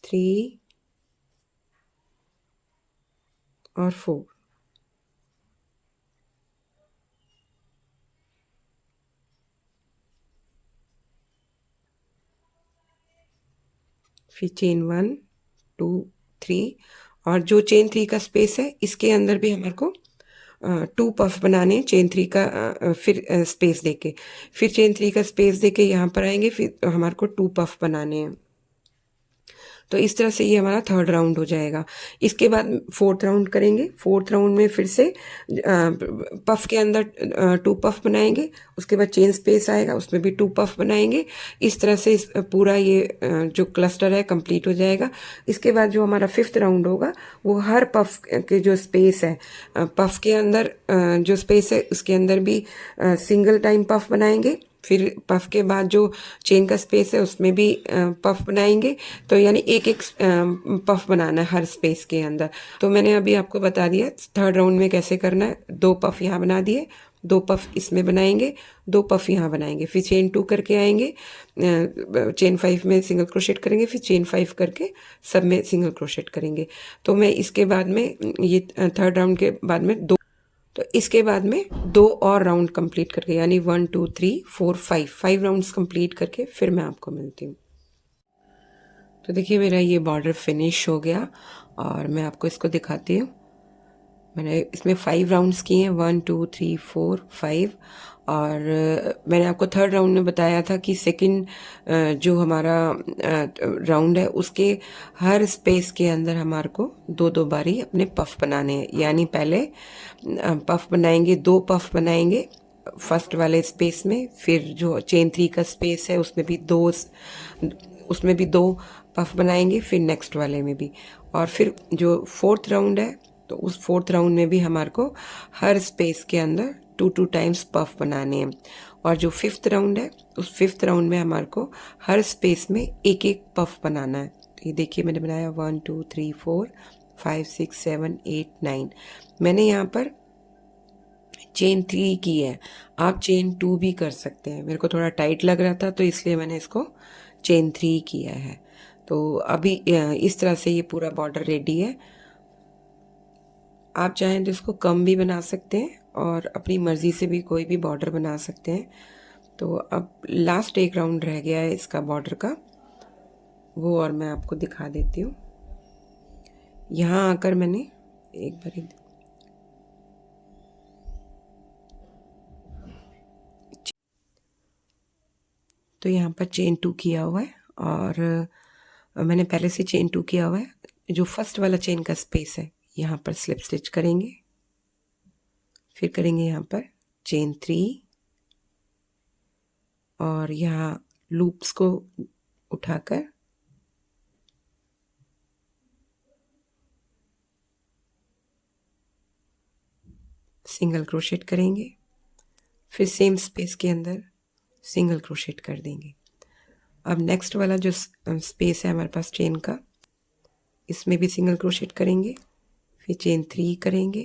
3 और 4। फिर चेन 1 2 3 और जो चेन 3 का स्पेस है इसके अंदर भी हमारे को 2 पफ बनाने हैं चेन 3 का फिर स्पेस देके, फिर चेन 3 का स्पेस देके यहाँ पर आएंगे, फिर हमारे को 2 पफ बनाने हैं। तो इस तरह से ये हमारा थर्ड राउंड हो जाएगा। इसके बाद फोर्थ राउंड करेंगे। फोर्थ राउंड में फिर से पफ के अंदर 2 पफ बनाएंगे, उसके बाद चेन स्पेस आएगा उसमें भी 2 पफ बनाएंगे। इस तरह से पूरा ये जो क्लस्टर है कंप्लीट हो जाएगा। इसके बाद जो हमारा फिफ्थ राउंड होगा वो हर पफ के जो स्पेस है पफ के अंदर जो स्पेस है उसके अंदर भी सिंगल टाइम पफ बनाएंगे। फिर पफ के बाद जो चेन का स्पेस है उसमें भी पफ बनाएंगे। तो यानी एक एक पफ बनाना है हर स्पेस के अंदर। तो मैंने अभी आपको बता दिया थर्ड राउंड में कैसे करना है। 2 पफ यहाँ बना दिए, 2 पफ इसमें बनाएंगे, 2 पफ यहाँ बनाएंगे, फिर चेन 2 करके आएंगे, चेन 5 में सिंगल क्रोशेट करेंगे, फिर चेन 5 करके सब में सिंगल क्रोशेट करेंगे। तो मैं इसके बाद में ये थर्ड राउंड के बाद में तो इसके बाद में 2 और राउंड कंप्लीट करके यानी 1 2 3 4 5 राउंड्स कंप्लीट करके फिर मैं आपको मिलती हूँ। तो देखिए मेरा ये बॉर्डर फिनिश हो गया और मैं आपको इसको दिखाती हूँ। मैंने इसमें 5 राउंड्स किए हैं, 1 2 3 4 5। और मैंने आपको थर्ड राउंड में बताया था कि सेकंड जो हमारा राउंड है उसके हर स्पेस के अंदर हमारे को 2 बारी अपने पफ बनाने हैं। यानी पहले पफ बनाएंगे, 2 पफ बनाएंगे फर्स्ट वाले स्पेस में, फिर जो चेन 3 का स्पेस है उसमें भी 2 पफ बनाएंगे, फिर नेक्स्ट वाले में भी। और फिर जो फोर्थ राउंड है तो उस फोर्थ राउंड में भी हमारे को हर स्पेस के अंदर 2 टाइम्स पफ बनाने हैं। और जो फिफ्थ राउंड है उस फिफ्थ राउंड में हमारे को हर स्पेस में एक एक पफ बनाना है। तो ये देखिए मैंने बनाया 1 2 3 4 5 6 7 8 9। मैंने यहाँ पर चेन 3 की है, आप चेन 2 भी कर सकते हैं। मेरे को थोड़ा टाइट लग रहा था तो इसलिए मैंने इसको चेन 3 किया है। तो अभी इस तरह से ये पूरा बॉर्डर रेडी है। आप चाहें तो इसको कम भी बना सकते हैं और अपनी मर्ज़ी से भी कोई भी बॉर्डर बना सकते हैं। तो अब लास्ट एक राउंड रह गया है इसका बॉर्डर का, वो और मैं आपको दिखा देती हूँ। यहाँ आकर मैंने एक बार तो यहाँ पर चेन 2 किया हुआ है और मैंने पहले से चेन 2 किया हुआ है। जो फर्स्ट वाला चेन का स्पेस है यहाँ पर स्लिप स्टिच करेंगे, फिर करेंगे यहाँ पर चेन 3 और यहाँ लूप्स को उठाकर सिंगल क्रोशेट करेंगे, फिर सेम स्पेस के अंदर सिंगल क्रोशेट कर देंगे। अब नेक्स्ट वाला जो स्पेस है हमारे पास चेन का, इसमें भी सिंगल क्रोशेट करेंगे, फिर चेन 3 करेंगे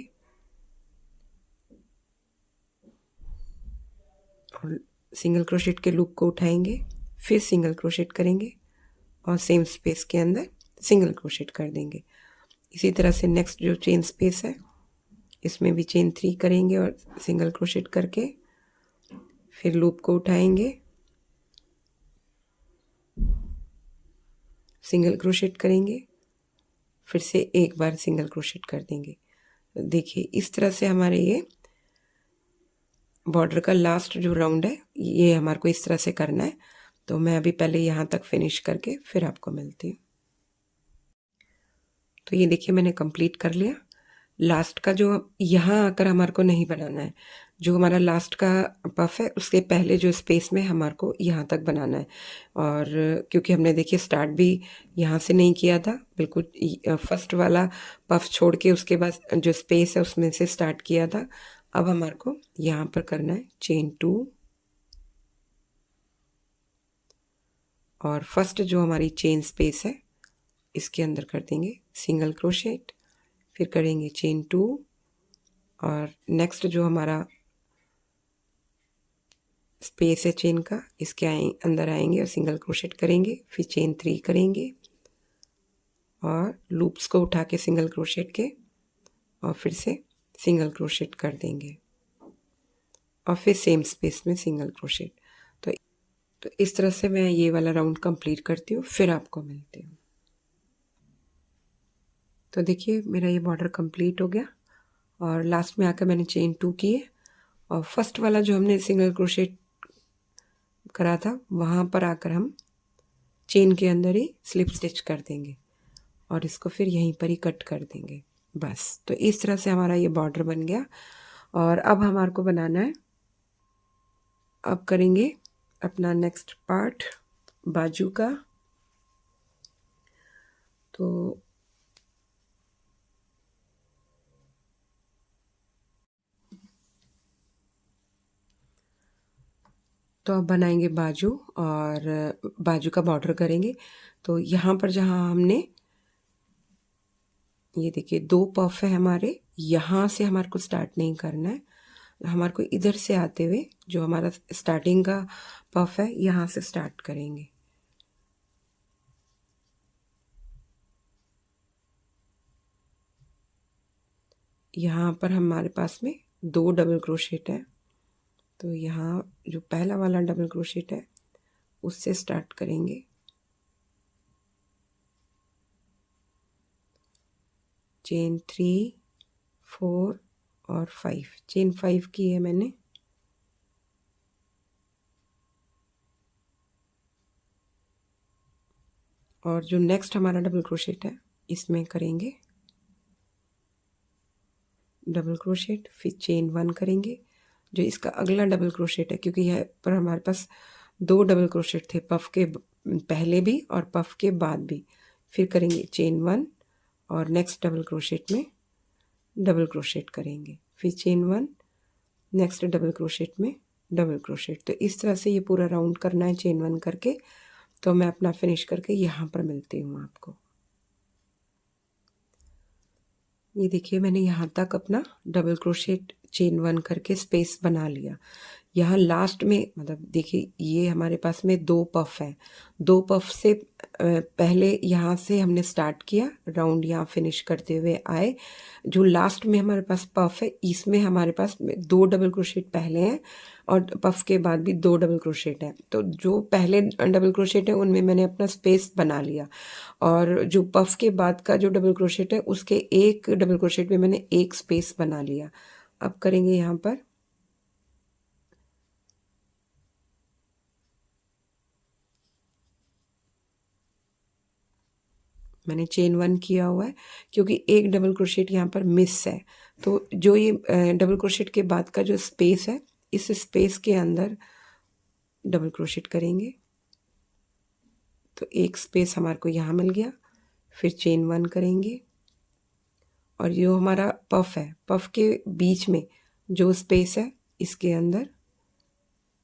और सिंगल क्रोशेट के लूप को उठाएंगे, फिर सिंगल क्रोशेट करेंगे और सेम स्पेस के अंदर सिंगल क्रोशेट कर देंगे। इसी तरह से नेक्स्ट जो चेन स्पेस है इसमें भी चेन 3 करेंगे और सिंगल क्रोशेट करके फिर लूप को उठाएंगे, सिंगल क्रोशेट करेंगे, फिर से एक बार सिंगल क्रोशेट कर देंगे। देखिए इस तरह से हमारे ये बॉर्डर का लास्ट जो राउंड है ये हमारे को इस तरह से करना है। तो मैं अभी पहले यहाँ तक फिनिश करके फिर आपको मिलती हूँ। तो ये देखिए मैंने कंप्लीट कर लिया। लास्ट का जो यहाँ आकर हमारे को नहीं बनाना है, जो हमारा लास्ट का पफ है उसके पहले जो स्पेस में हमारे को यहाँ तक बनाना है। और क्योंकि हमने देखिए स्टार्ट भी यहाँ से नहीं किया था, बिल्कुल फर्स्ट वाला पफ छोड़ के उसके बाद जो स्पेस है उसमें से स्टार्ट किया था। अब हमारे को यहाँ पर करना है चेन 2 और फर्स्ट जो हमारी चेन स्पेस है इसके अंदर कर देंगे सिंगल क्रोशेट, फिर करेंगे चेन 2 और नेक्स्ट जो हमारा स्पेस है चेन का इसके अंदर आएंगे और सिंगल क्रोशेट करेंगे, फिर चेन 3 करेंगे और लूप्स को उठा के सिंगल क्रोशेट के और फिर से सिंगल क्रोशेट कर देंगे और फिर सेम स्पेस में सिंगल क्रोशेट। तो इस तरह से मैं ये वाला राउंड कंप्लीट करती हूँ, फिर आपको मिलती हूँ। तो देखिए मेरा ये बॉर्डर कंप्लीट हो गया और लास्ट में आकर मैंने चेन 2 की है और फर्स्ट वाला जो हमने सिंगल क्रोशेट करा था वहाँ पर आकर हम चेन के अंदर ही स्लिप स्टिच कर देंगे और इसको फिर यहीं पर ही कट कर देंगे बस। तो इस तरह से हमारा ये बॉर्डर बन गया और अब हमारे को बनाना है, अब करेंगे अपना नेक्स्ट पार्ट बाजू का। तो अब बनाएंगे बाजू और बाजू का बॉर्डर करेंगे। तो यहाँ पर जहाँ हमने ये देखिए 2 पफ है हमारे, यहाँ से हमारे को स्टार्ट नहीं करना है, हमारे को इधर से आते हुए जो हमारा स्टार्टिंग का पफ है यहाँ से स्टार्ट करेंगे। यहाँ पर हमारे पास में 2 डबल क्रोशेट है, तो यहाँ जो पहला वाला डबल क्रोशेट है उससे स्टार्ट करेंगे, चेन 3 4 और 5, चेन 5 की है मैंने। और जो नेक्स्ट हमारा डबल क्रोशेट है इसमें करेंगे डबल क्रोशेट, फिर चेन 1 करेंगे। जो इसका अगला डबल क्रोशेट है, क्योंकि यह पर हमारे पास 2 डबल क्रोशेट थे, पफ के पहले भी और पफ के बाद भी, फिर करेंगे चेन 1 और नेक्स्ट डबल क्रोशेट में डबल क्रोशेट करेंगे, फिर चेन 1 नेक्स्ट डबल क्रोशेट में डबल क्रोशेट। तो इस तरह से ये पूरा राउंड करना है चेन 1 करके। तो मैं अपना फिनिश करके यहाँ पर मिलती हूँ आपको। ये देखिए मैंने यहाँ तक अपना डबल क्रोशेट चेन 1 करके स्पेस बना लिया। यहाँ लास्ट में मतलब देखिए ये हमारे पास में 2 पफ हैं, 2 पफ से पहले यहाँ से हमने स्टार्ट किया राउंड, यहाँ फिनिश करते हुए आए। जो लास्ट में हमारे पास पफ है इसमें हमारे पास 2 डबल क्रोशेट पहले हैं और पफ के बाद भी 2 डबल क्रोशेट हैं। तो जो पहले डबल क्रोशेट है उनमें मैंने अपना स्पेस बना लिया और जो पफ के बाद का जो डबल क्रोशेट है उसके एक डबल क्रोशेट में मैंने एक स्पेस बना लिया। अब करेंगे यहाँ पर मैंने चेन 1 किया हुआ है क्योंकि एक डबल क्रोशेट यहाँ पर मिस है। तो जो ये डबल क्रोशेट के बाद का जो स्पेस है इस स्पेस के अंदर डबल क्रोशेट करेंगे। तो एक स्पेस हमारे को यहाँ मिल गया, फिर चेन 1 करेंगे और जो हमारा पफ है पफ के बीच में जो स्पेस है इसके अंदर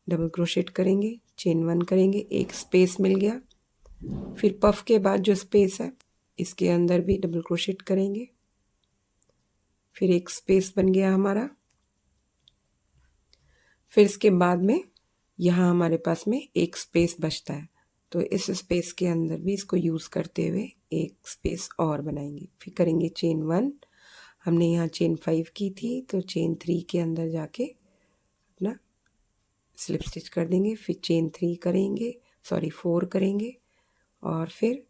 डबल क्रोशेट करेंगे, चेन 1 करेंगे, एक स्पेस मिल गया। फिर पफ के बाद जो स्पेस है इसके अंदर भी डबल क्रोशेट करेंगे, फिर एक स्पेस बन गया हमारा। फिर इसके बाद में यहाँ हमारे पास में एक स्पेस बचता है, तो इस स्पेस के अंदर भी इसको यूज़ करते हुए एक स्पेस और बनाएंगे। फिर करेंगे चेन 1, हमने यहाँ चेन 5 की थी तो चेन 3 के अंदर जाके अपना स्लिप स्टिच कर देंगे, फिर चेन 3 करेंगे, सॉरी 4 करेंगे और फिर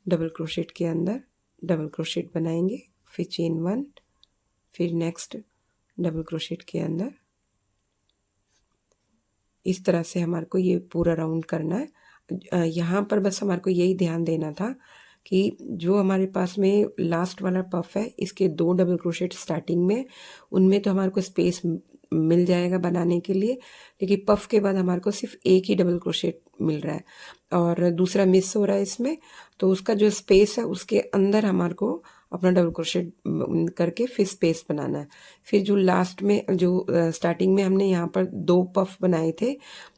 डबल क्रोशेट के अंदर डबल क्रोशेट बनाएंगे, फिर चेन 1, फिर नेक्स्ट डबल क्रोशेट के अंदर। इस तरह से हमारे को ये पूरा राउंड करना है। यहाँ पर बस हमारे को यही ध्यान देना था कि जो हमारे पास में लास्ट वाला पफ है, इसके 2 डबल क्रोशेट स्टार्टिंग में, उनमें तो हमारे को स्पेस मिल जाएगा बनाने के लिए, लेकिन पफ के बाद हमारे को सिर्फ एक ही डबल क्रोशेट मिल रहा है और दूसरा मिस हो रहा है इसमें। तो उसका जो स्पेस है उसके अंदर हमारे को अपना डबल क्रोशेट करके फिर स्पेस बनाना है। फिर जो लास्ट में जो स्टार्टिंग में हमने यहाँ पर 2 पफ बनाए थे,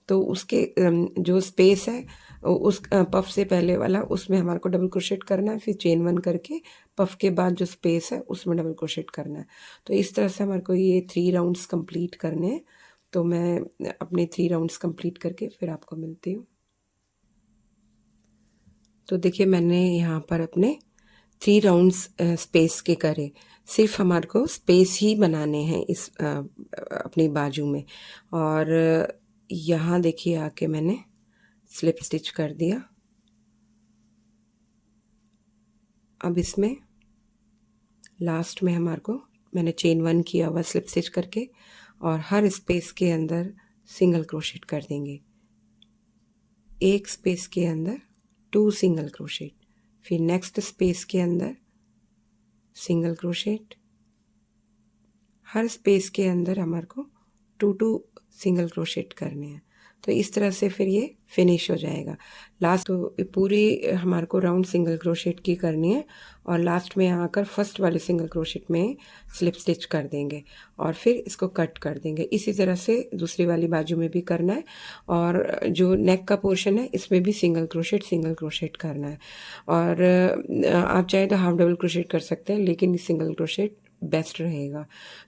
तो उसके जो स्पेस है उस पफ से पहले वाला, उसमें हमारे को डबल क्रोशेट करना है, फिर चेन 1 करके पफ के बाद जो स्पेस है उसमें डबल क्रोशेट करना है। तो इस तरह से हमारे को ये 3 राउंड्स कंप्लीट करने हैं। तो मैं अपने 3 राउंड्स कंप्लीट करके फिर आपको मिलती हूँ। तो देखिए मैंने यहाँ पर अपने 3 राउंड्स स्पेस के करे। सिर्फ हमारे को स्पेस ही बनाने हैं इस अपनी बाजू में। और यहाँ देखिए आके मैंने स्लिप स्टिच कर दिया। अब इसमें लास्ट में हमारे को मैंने चेन 1 किया हुआ स्लिप स्टिच करके, और हर स्पेस के अंदर सिंगल क्रोशेट कर देंगे। एक स्पेस के अंदर 2 सिंगल क्रोशेट, फिर नेक्स्ट स्पेस के अंदर सिंगल क्रोशेट, हर स्पेस के अंदर हमारे को 2 सिंगल क्रोशेट करने हैं। तो इस तरह से फिर ये फिनिश हो जाएगा। लास्ट तो पूरी हमारे को राउंड सिंगल क्रोशेट की करनी है, और लास्ट में आकर फर्स्ट वाले सिंगल क्रोशेट में स्लिप स्टिच कर देंगे और फिर इसको कट कर देंगे। इसी तरह से दूसरी वाली बाजू में भी करना है, और जो नेक का पोर्शन है इसमें भी सिंगल क्रोशेट करना है। और आप चाहे तो हाफ डबल क्रोशेट कर सकते हैं, लेकिन सिंगल क्रोशेट बेस्ट रहेगा।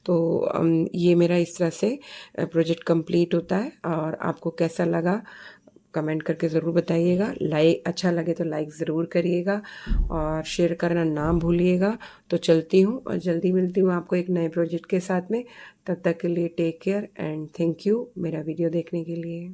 तो ये मेरा इस तरह से प्रोजेक्ट कंप्लीट होता है। और आपको कैसा लगा कमेंट करके ज़रूर बताइएगा। अच्छा लगे तो लाइक ज़रूर करिएगा और शेयर करना ना भूलिएगा। तो चलती हूँ और जल्दी मिलती हूँ आपको एक नए प्रोजेक्ट के साथ में। तब तक के लिए take care and thank you मेरा वीडियो देखने के लिए।